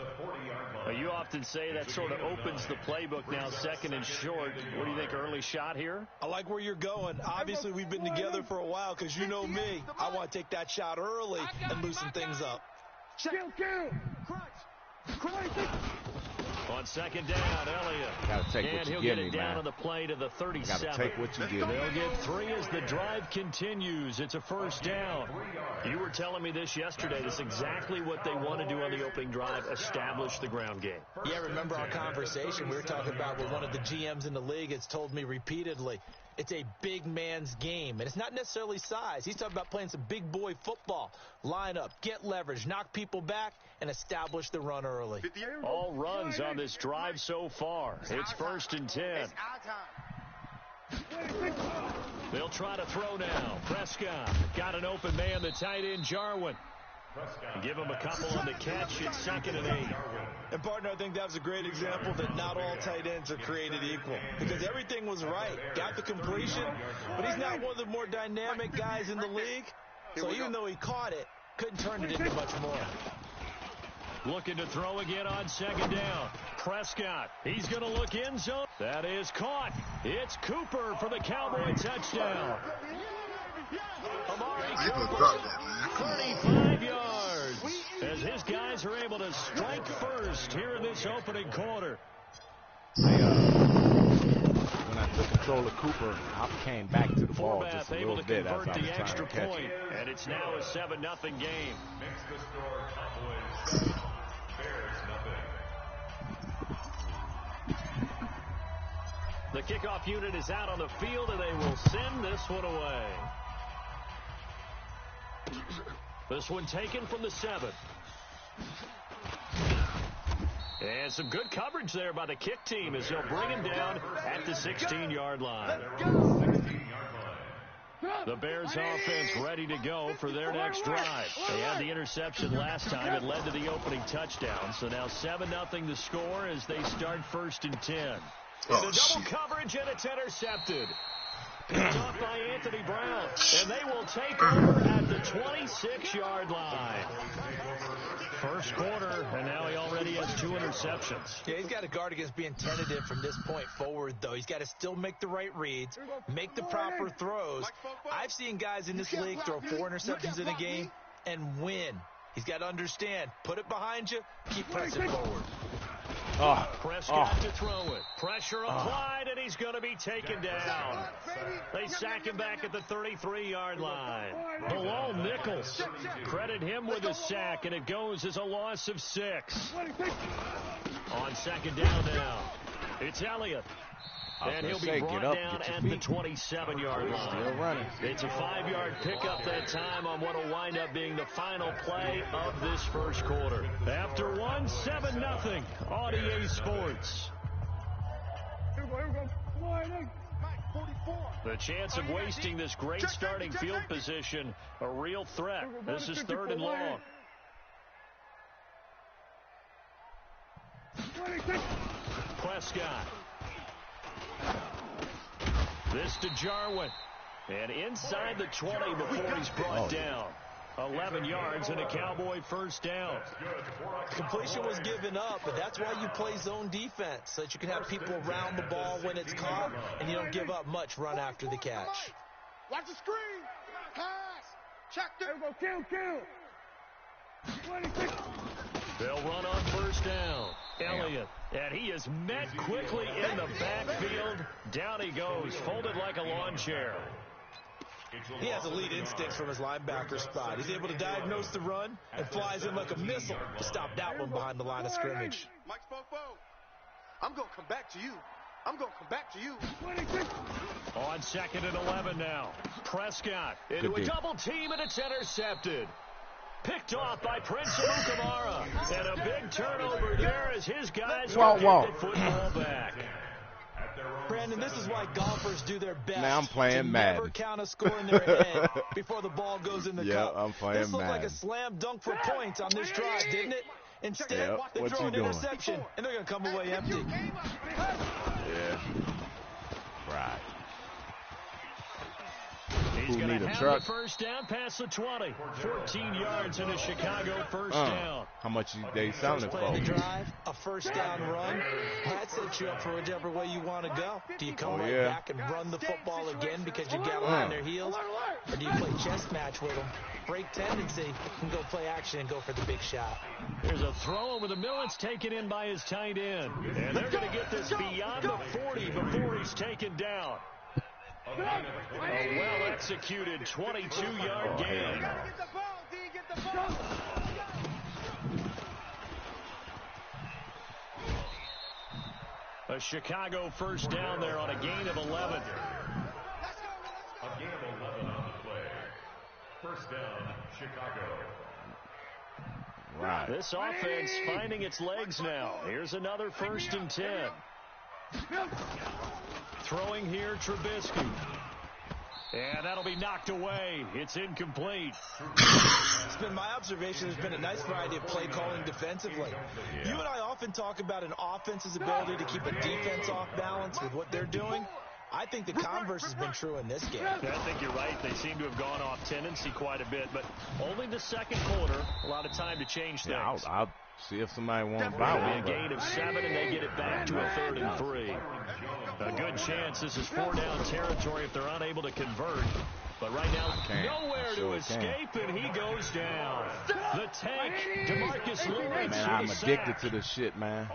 Now, you often say that sort of opens the playbook now, 2nd and short. What do you think, early shot here? I like where you're going. Obviously, we've been together for a while because you know me. I want to take that shot early and loosen things up. Kill. Crunch. On 2nd down, Elliott. Gotta take and what you he'll give get me, it down man. on the play to the 37. Gotta take what you give me. They'll get 3 as the drive continues. It's a 1st down. You were telling me this yesterday. This is exactly what they want to do on the opening drive, establish the ground game. Yeah, remember our conversation? We were talking about what one of the GMs in the league has told me repeatedly. It's a big man's game, and it's not necessarily size. He's talking about playing some big boy football. Line up, get leverage, knock people back, and establish the run early. All runs on this drive so far. It's 1st and 10. They'll try to throw now. Prescott got an open man, the tight end, Jarwin. Give him a couple on the catch. It's 2nd and 8. And, partner, I think that was a great example that not all tight ends are created equal. Because everything was right. Got the completion, but he's not one of the more dynamic guys in the league. So even though he caught it, couldn't turn it into much more. Looking to throw again on 2nd down. Prescott, he's going to look end zone. That is caught. It's Cooper for the Cowboy touchdown. Amari Cooper, 35 yards, as his guys are able to strike first here in this opening quarter. When I took control of Cooper, I came back to the ball just a little bit as I was able to convert the trying extra to catch point, it. and it's now a 7-0 game. Makes the score Cowboys, Bears nothing. The kickoff unit is out on the field, and they will send this one away. This one taken from the 7. And some good coverage there by the kick team as they'll bring him down at the 16-yard line. The Bears offense ready to go for their next drive. They had the interception last time. It led to the opening touchdown. So now 7-0 the score as they start 1st and 10. The double coverage, and it's intercepted. Picked off by Anthony Brown, and they will take over at the 26-yard line. First quarter, and now he already has 2 interceptions. Yeah, he's got to guard against being tentative from this point forward, though. He's got to still make the right reads, make the proper throws. I've seen guys in this league throw 4 interceptions in a game and win. He's got to understand, put it behind you, keep pressing forward. Prescott to throw it. Pressure applied, and he's going to be taken down. They sack him back at the 33-yard line. Bilal Nichols, credit him with a sack, and it goes as a loss of 6. On 2nd down now. It's Elliott. And he'll be brought down at the 27-yard line. Still running. It's a 5-yard pickup that time on what will wind up being the final play of this first quarter. After 7-0 on EA Sports. The chance of wasting this great starting field position, a real threat. This is 3rd and long. Prescott. This to Jarwin. And inside the 20 before he's brought down. 11 yards and a Cowboy first down. Completion was given up, but that's why you play zone defense, so that you can have people around the ball when it's caught, and you don't give up much run after the catch. Watch the screen. Pass. Check there. Kill. 26. They'll run on first down. Elliott, and he is met quickly in the backfield. Down he goes, folded like a lawn chair. He has elite instincts from his linebacker spot. He's able to diagnose the run and flies in like a missile to stop that one behind the line of scrimmage. Mike Spofo, I'm going to come back to you. I'm going to come back to you. On 2nd and 11 now. Prescott into a double team, and it's intercepted. Picked off by Prince Amukamara. And a big turnover there as his guys get the football back. Brandon, this is why golfers do their best. Man, I'm playing Madden. Never count a score in their head before the ball goes in the cup. I'm playing This looked Madden. like a slam dunk for points on this drive, didn't it? Instead, they What throw you an doing? interception, and they're going to come away empty. Yeah. Right. He's going to have the first down past the 20. 14 yards in a Chicago first down. How much they selling First it play of for? the drive, a first down run. That sets you up for whichever way you want to go. Do you come right back and run the football again because you got them on their heels? Or do you play chess match with them, break tendency, and go play action and go for the big shot? There's a throw over the middle. It's taken in by his tight end. And they're going to get this beyond the 40 before he's taken down. A well-executed 22-yard gain. A Chicago first down there on a gain of 11. A gain of 11 on the play. First down, Chicago. Right. This offense finding its legs now. Here's another 1st and 10. Throwing here, Trubisky. And that'll be knocked away. It's incomplete. It's been my observation there's been a nice variety of play calling defensively. You and I often talk about an offense's ability to keep a defense off balance with what they're doing. I think the converse has been true in this game. I think you're right. They seem to have gone off tendency quite a bit, but only the second quarter. A lot of time to change things. Yeah, I'll see if somebody wants to buy one. A gain of 7, and they get it back to a 3rd and 3. A good chance this is 4-down territory if they're unable to convert. But right now, nowhere to escape, and he goes down. The tank, DeMarcus Lawrence. Man, I'm addicted to this shit, man.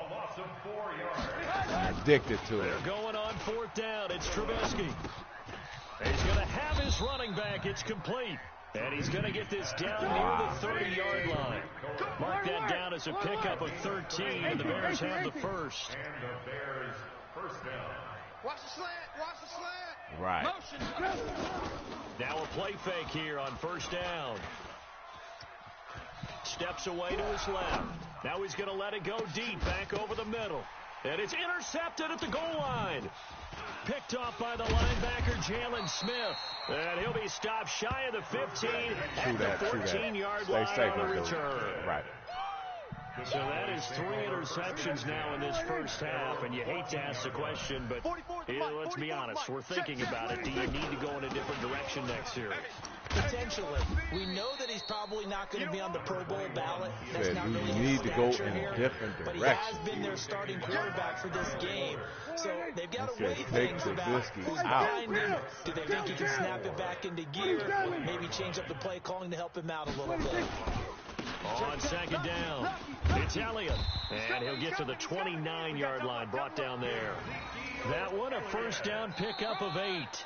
I'm addicted to it. They're going on 4th down. It's Trubisky. He's going to have his running back. It's complete. And he's going to get this down near the 30-yard line. Mark that down as a pickup of 13, and the Bears have the first. And the Bears first down. Watch the slant. Watch the slant. Right. Motion. Now a play fake here on 1st down. Steps away to his left. Now he's going to let it go deep, back over the middle. And it's intercepted at the goal line. Picked off by the linebacker, Jalen Smith. And he'll be stopped shy of the 15 at the 14-yard line on the return. Right. So that is 3 interceptions now in this first half, and you hate to ask the question, but let's be honest, we're thinking about it. Do you need to go in a different direction next series? Potentially. We know that he's probably not going to be on the Pro Bowl ballot. That's not You really need his to go stature in a here, different but he direction. has been their starting quarterback for this game. So they've got to Okay, weigh take things about Trubisky who's out. behind him. Do they think he can snap it back into gear? Maybe change up the play calling to help him out a little bit. On 2nd down, it's Elliott, and he'll get to the 29-yard line, brought down there. That one, a first down pickup of 8.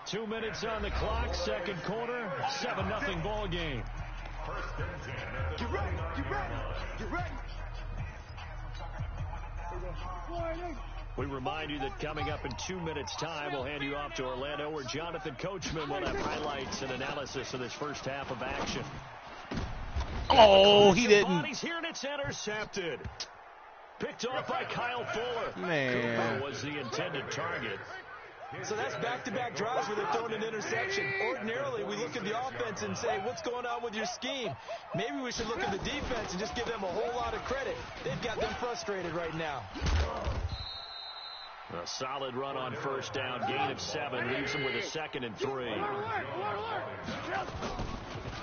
2 minutes on the clock, second quarter, 7-0 ball game. Get ready. Get ready. Get ready. We remind you that coming up in 2 minutes' time, we'll hand you off to Orlando, where Jonathan Coachman will have highlights and analysis of this first half of action. Oh, he didn't. He's here and it's intercepted. Picked off by Kyle Fuller. Man. Cooper was the intended target. So that's back-to-back drives where they're throwing an interception. Ordinarily, we look at the offense and say, what's going on with your scheme? Maybe we should look at the defense and just give them a whole lot of credit. They've got them frustrated right now. A solid run on first down. Gain of 7. Leaves them with a 2nd and 3.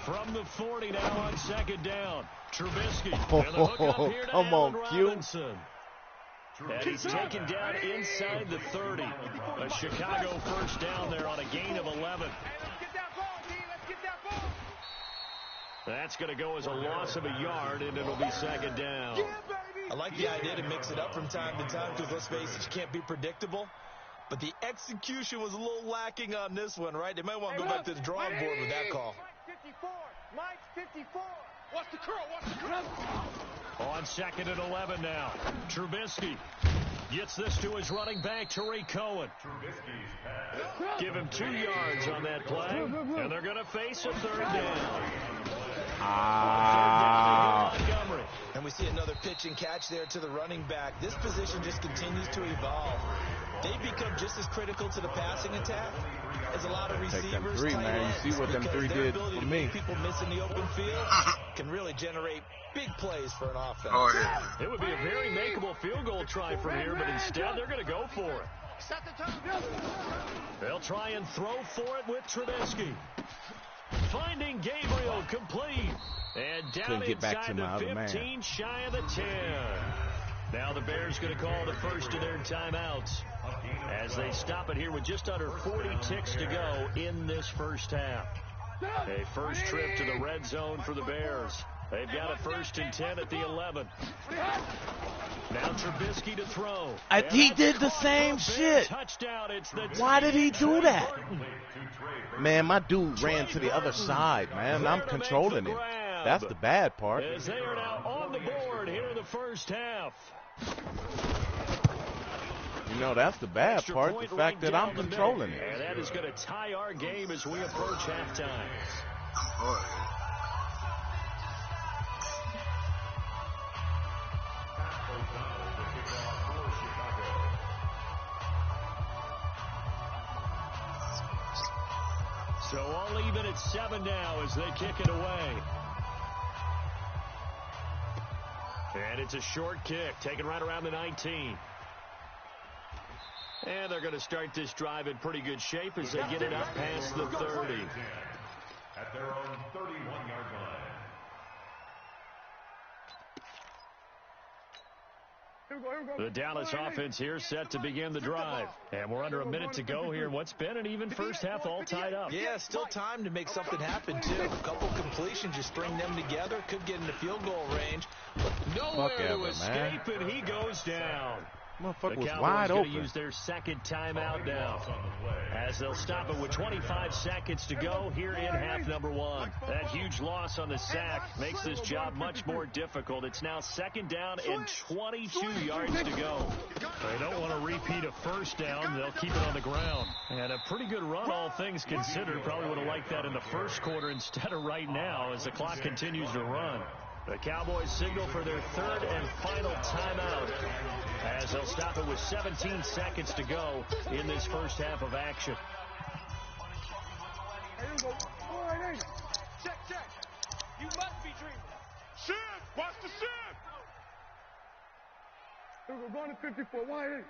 From the 40 now on 2nd down. Trubisky. And the hook up here to Come on, Q. Robinson. And he's taken down inside the 30. A Chicago first down there on a gain of 11. That's going to go as a loss of a yard, and it'll be 2nd down. I like the idea to mix it up from time to time because, let's face it, you can't be predictable. But the execution was a little lacking on this one, right? They might want to go back to the drawing board with that call. Mike's 54. Watch the curl. Watch the curl. On 2nd and 11 now. Trubisky gets this to his running back, Tariq Cohen. Give him 2 yards on that play, and they're going to face a 3rd down. And we see another pitch and catch there to the running back. This position just continues to evolve. They become just as critical to the passing attack as a lot of receivers. Take them 3, man. You see what them 3 did for me. People missing the open field can really generate big plays for an offense. Oh, yeah. It would be a very makeable field goal try from here, but instead they're going to go for it. They'll try and throw for it with Trubisky. Finding Gabriel complete. And down inside the 15, shy of the 10. Now the Bears going to call the first of their timeouts as they stop it here with just under 40 ticks to go in this first half. A first trip to the red zone for the Bears. They've got a 1st and 10 at the 11. Now Trubisky to throw. He did the same shit. Why did he do that? Man, my dude ran to the other side, man. I'm controlling him. That's the bad part. As they are now on the board here in the first half. You know, that's the bad part, the fact that I'm controlling it. And that is going to tie our game as we approach halftime. So all even at 7 now as they kick it away. And it's a short kick, taken right around the 19. And they're going to start this drive in pretty good shape as they get it up past the 30. At their own 31-yard line. The Dallas offense here set to begin the drive. And we're under a minute to go here in what's been an even first half all tied up. Yeah, still time to make something happen, too. A couple completions, you string them together, could get into field goal range. Nowhere to escape, and he goes down. Motherfucker was wide open. Going to use their 2nd timeout now as they'll stop it with 25 seconds to go here in half number 1. That huge loss on the sack makes this job much more difficult. It's now 2nd down and 22 yards to go. They don't want to repeat a first down. They'll keep it on the ground. And a pretty good run, all things considered. Probably would have liked that in the first quarter instead of right now as the clock continues to run. The Cowboys signal for their 3rd and final timeout as they'll stop it with 17 seconds to go in this first half of action. Check. You must be dreaming. Shift! Watch the shift! We're going to 54. Why?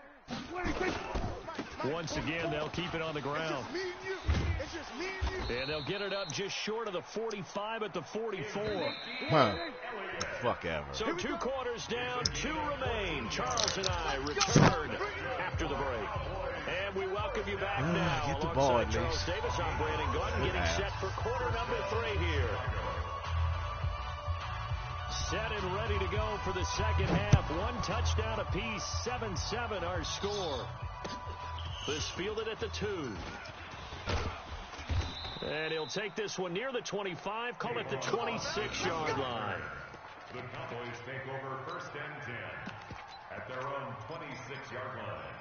Once again, they'll keep it on the ground. It's just me and you. It's just me and you. And they'll get it up just short of the 45 at the 44. Huh. Fuck ever. So 2 quarters down, 2 remain. Charles and I return after the break. And we welcome you back now. Get the ball at Charles least. Davis, I'm Brandon Gordon, getting set for quarter number 3 here. Set and ready to go for the second half. 1 touchdown apiece, 7-7 our score. This fielded at the 2. And he'll take this one near the 25, call it the 26-yard line. The Cowboys take over 1st and 10 at their own 26-yard line.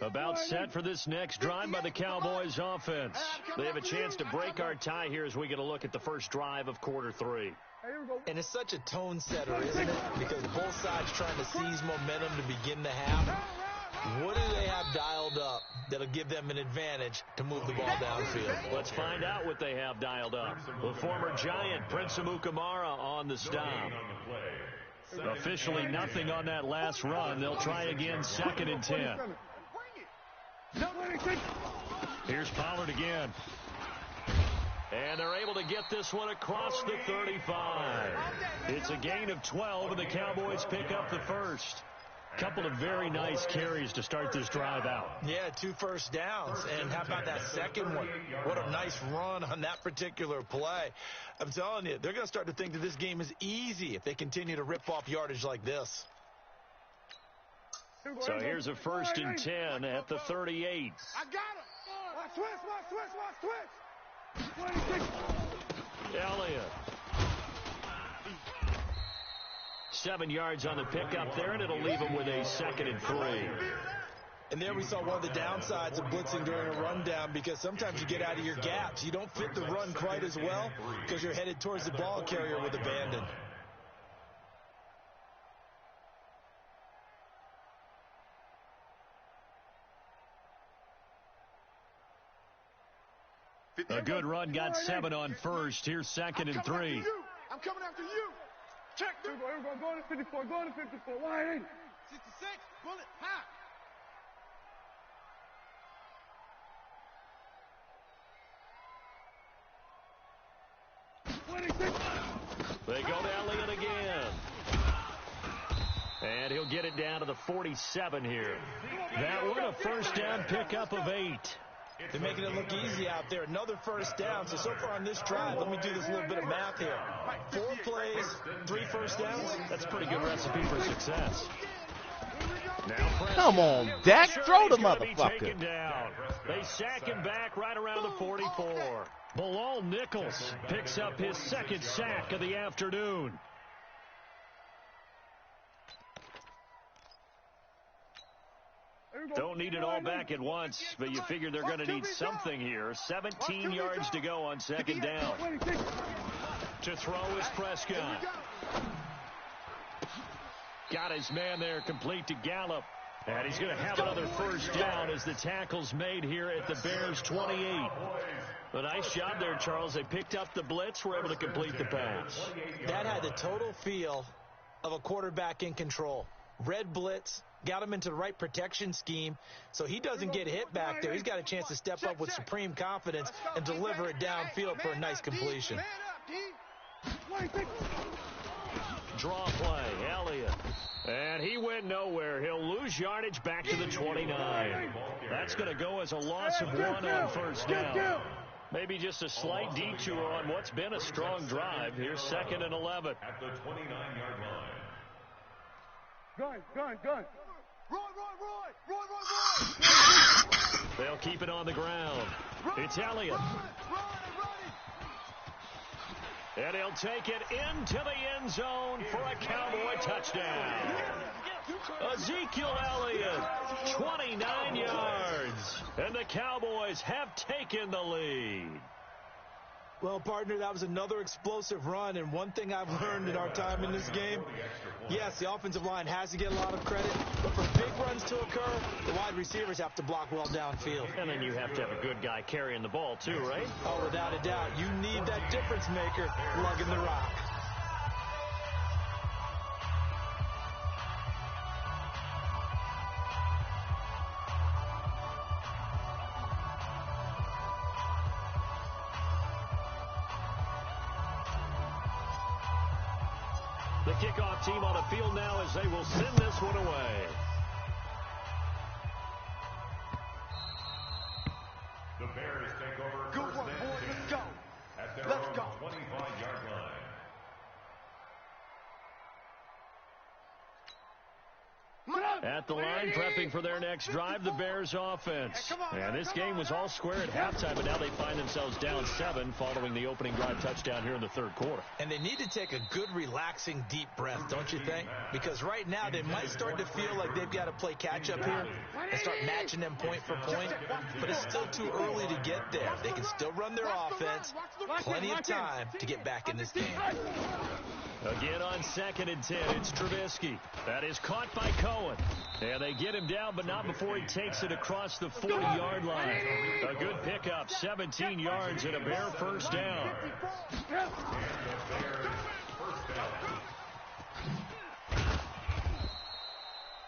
About set for this next drive by the Cowboys offense. They have a chance to break our tie here as we get a look at the first drive of quarter 3. And it's such a tone setter, isn't it? Because both sides trying to seize momentum to begin the half. What do they have dialed up that'll give them an advantage to move the ball downfield? Let's find out what they have dialed up. The former Giant, Prince Amukamara, on the stop. Officially nothing on that last run. They'll try again, 2nd and 10. Here's Pollard again. And they're able to get this one across the 35. It's a gain of 12, and the Cowboys pick up the first. Couple of very nice carries to start this drive out. Yeah, 2 first downs. And how about that second one? What a nice run on that particular play. I'm telling you, they're going to start to think that this game is easy if they continue to rip off yardage like this. So here's a 1st and 10 at the 38. I got him. Switch. Elliott. 7 yards on the pickup there, and it'll leave him with a 2nd and 3. And there we saw one of the downsides of blitzing during a rundown, because sometimes you get out of your gaps. You don't fit the run quite as well because you're headed towards the ball carrier with abandon. A good run got 7 on first. Here's 2nd and 3. I'm coming after you. Check. Here we go. Go to 54. Go to 54. Wide 8. 66. Bullet. High. They go to Elliott again. And he'll get it down to the 47 here. That one a first down pickup of 8. They're making it look easy out there. Another first down. So far on this drive, let me do this little bit of math here. 4 plays, 3 first downs. That's a pretty good recipe for success. Now Come on, Dak. Throw the motherfucker. They sack him back right around the 44. Bilal Nichols picks up his 2nd sack of the afternoon. Don't need it all back at once, but you figure they're going to need something here. 17 yards to go on 2nd down. To throw is Prescott. Got his man there, complete to Gallup. And he's going to have another first down as the tackle's made here at the Bears' 28. A nice job there, Charles. They picked up the blitz, were able to complete the pass. That had the total feel of a quarterback in control. Red blitz, got him into the right protection scheme, so he doesn't get hit back there. He's got a chance to step up with supreme confidence and deliver it downfield for a nice completion. Draw play, Elliott. And he went nowhere. He'll lose yardage back to the 29. That's going to go as a loss of 1 on first down. Maybe just a slight detour on what's been a strong drive. Here's 2nd and 11. At the 29-yard line. Gun. Roy. They'll keep it on the ground. It's Elliott. And he'll take it into the end zone for a Cowboy touchdown. Ezekiel Elliott, 29 yards. And the Cowboys have taken the lead. Well, partner, that was another explosive run, and one thing I've learned in our time in this game, yes, the offensive line has to get a lot of credit, but for big runs to occur, the wide receivers have to block well downfield. And then you have to have a good guy carrying the ball, too, right? Oh, without a doubt. You need that difference maker lugging the rock. The kickoff team on the field now as they will send this one away. The Bears take over Good first one, and boys. 10 Let's go. at their Let's own go. 25-yard line. Come on. At the line, prepping for their next drive, the Bears offense. And this game was all square at halftime, but now they find themselves down 7 following the opening drive touchdown here in the third quarter. And they need to take a good, relaxing, deep breath, don't you think? Because right now they might start to feel like they've got to play catch-up here and start matching them point for point. But it's still too early to get there. They can still run their offense. Plenty of time to get back in this game. Again on 2nd and 10, it's Trubisky. That is caught by Cohen. And they get him down, but not before he takes it across the 40-yard line. A good pickup, 17 yards and a Bear first down.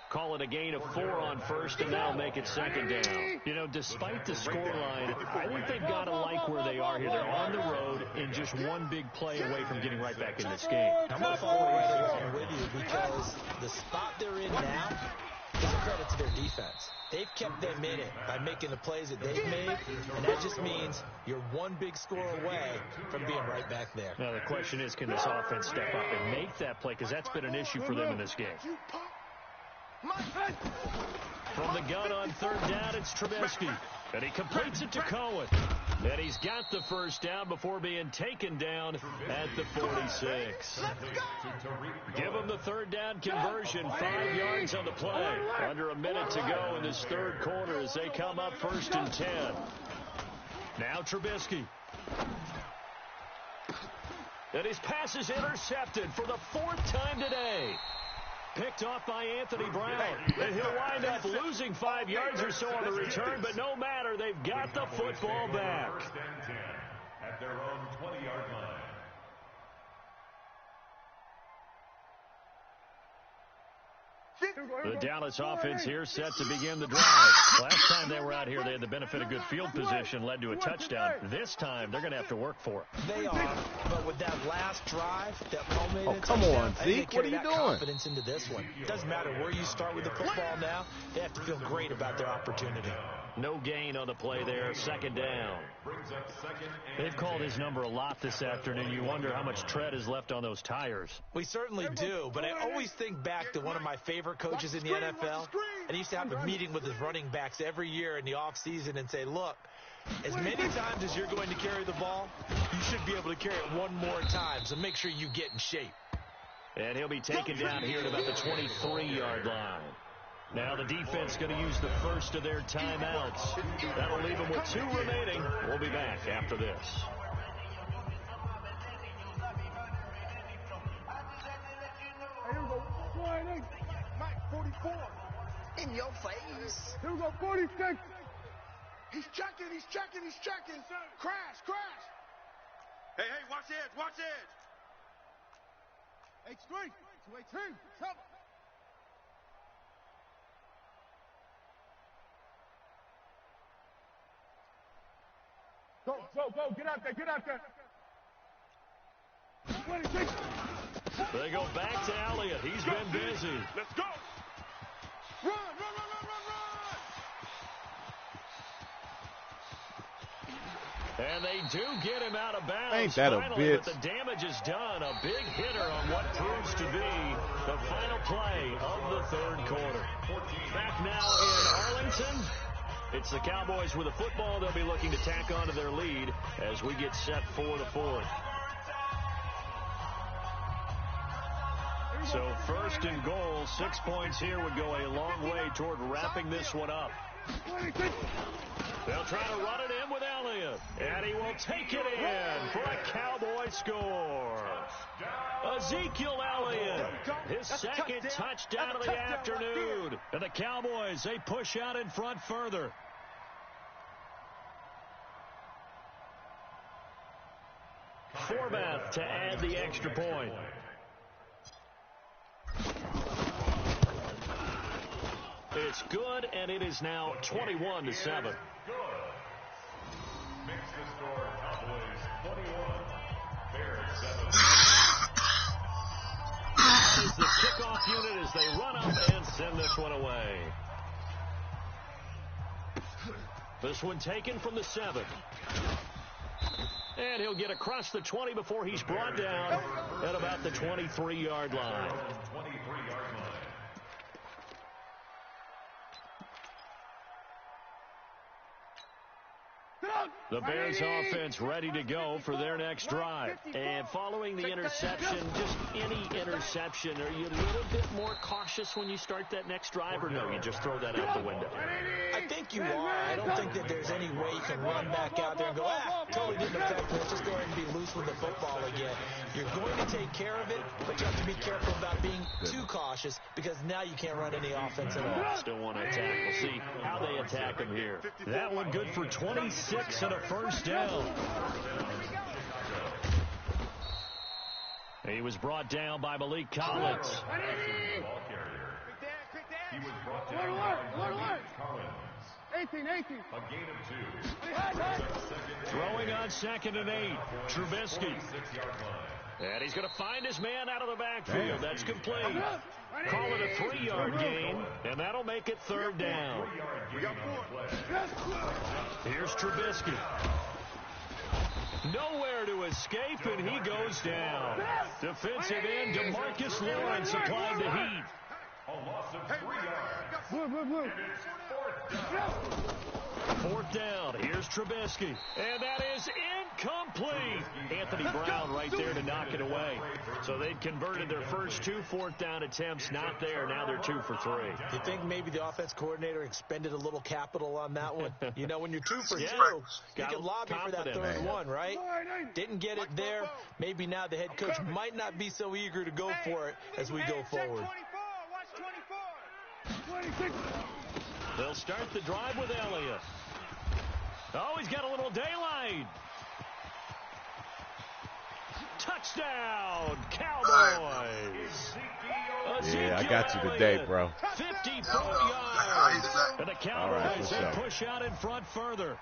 Call it a gain of 4 on first, and that'll make it 2nd down. You know, despite the scoreline, I think they've got to like where they are here. They're on the road and just one big play away from getting right back in this game. I'm going to follow right along with you because the spot they're in now is a credit to their defense. They've kept them in it by making the plays that they've made, and that just means you're one big score away from being right back there. Now, the question is, can this offense step up and make that play? Because that's been an issue for them in this game. From the gun on 3rd down, it's Trubisky. And he completes it to Cohen. And he's got the first down before being taken down at the 46. Give him the 3rd down conversion. 5 yards on the play. Under a minute to go in this third quarter as they come up 1st and 10. Now Trubisky. And his pass is intercepted for the 4th time today. Picked off by Anthony Brown. And he'll wind up losing 5 yards or so on the return, but no matter, they've got the football back. 1st and 10 at their own 20-yard line. The Dallas offense here set to begin the drive. Last time they were out here, they had the benefit of good field position, led to a touchdown. This time, they're going to have to work for it. They are, but with that last drive that culminated, come on, Zeke, what are you doing? Confidence into this one. It doesn't matter where you start with the football now. They have to feel great about their opportunity. No gain on the play there, 2nd down. They've called his number a lot this afternoon. You wonder how much tread is left on those tires. We certainly do, but I always think back to one of my favorite coaches in the NFL. And he used to have a meeting with his running backs every year in the offseason and say, look, as many times as you're going to carry the ball, you should be able to carry it one more time, so make sure you get in shape. And he'll be taken down here at about the 23-yard line. Now the defense going to use the first of their timeouts. That'll leave them with 2 remaining. We'll be back after this. Here we go. Mike, 44. In your face. Here we go, 46. He's checking. Crash. Hey, watch the edge, H3, 218, help. Go, get out there. 26. They go back to Elliott. He's been busy. Let's go. Run. And they do get him out of bounds. Ain't that finally, a bitch? but the damage is done. A big hitter on what proves to be the final play of the third quarter. Back now in Arlington. It's the Cowboys with the football. They'll be looking to tack onto their lead as we get set for the 4th. So 1st and goal, 6 points here would go a long way toward wrapping this one up. They'll try to run it in with Elliott, and he will take it in for a Cowboy score. Ezekiel Elliott, his 2nd touchdown of the afternoon. And the Cowboys, they push out in front further. Forbath to add the extra point. It's good, and it is now 21-7. Makes the score Cowboys 21, Bears 7. That is the kickoff unit as they run up and send this one away. This one taken from the 7. And he'll get across the 20 before he's brought down at about the 23-yard line. The Bears offense ready to go for their next drive. And following the interception, just any interception, are you a little bit more cautious when you start that next drive, or no, you just throw that out the window? I think you are. I don't think that there's any way you can run back out there and go, totally didn't affect me. Let's just go ahead and be loose with the football again. You're going to take care of it, but you have to be careful about being too cautious because now you can't run any offense at all. Still want to attack. We'll see how they attack him here. That one good for 26 and a first down. He was brought down by Malik Collins. He was brought down by Malik Collins. 18. A gain of 2. Throwing on 2nd and 8. Trubisky. And he's going to find his man out of the backfield. That's complete. Call it a 3-yard gain, and that'll make it 3rd down. Here's Trubisky. Nowhere to escape, and he goes down. Defensive end DeMarcus Lawrence applied the heat. A loss of 3 yards. Blue. And it's 4th down. 4th down. Here's Trubisky. And that is incomplete. Anthony Brown right there to knock it away. So they'd converted their first 2 4th-down attempts. Not there. Now they're 2 for 3. You think maybe the offense coordinator expended a little capital on that one? You know, when you're 2 for 2, you can lobby for that 3rd one, right? Didn't get it there. Maybe now the head coach might not be so eager to go for it as we go forward. They'll start the drive with Elliott. Oh, he's got a little daylight. Touchdown, Cowboys. Yeah, I got you today, bro. 54 yards. And the Cowboys push out in front further.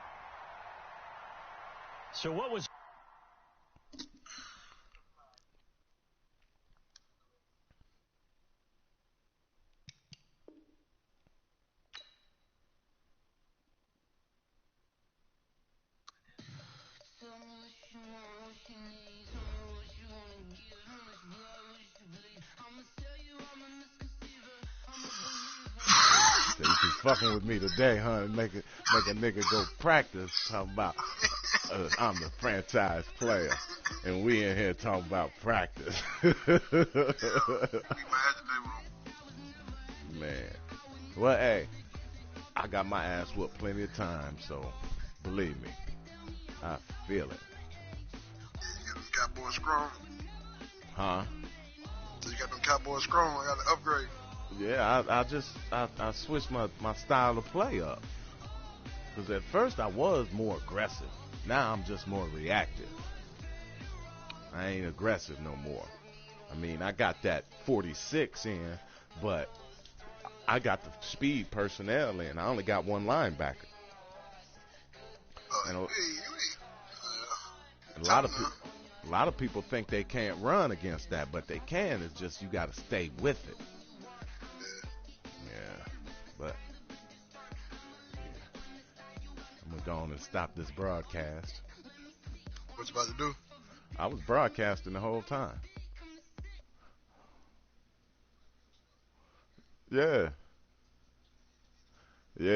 So what was... So you keep fucking with me today, huh? Make a nigga go practice talking about I'm the franchise player, and we in here talking about practice. Man, well, hey, I got my ass whooped plenty of times, so believe me, I feel it. You got them Cowboys strong. Huh? So you got them Cowboys strong. I got to upgrade. Yeah, I switched my style of play up. Because at first I was more aggressive. Now I'm just more reactive. I ain't aggressive no more. I mean, I got that 46 in, but I got the speed personnel in. I only got one linebacker. And a lot of people think they can't run against that, but they can. It's just you got to stay with it. Yeah, but I'm gonna go on and stop this broadcast. What you about to do? I was broadcasting the whole time. Yeah. Yeah.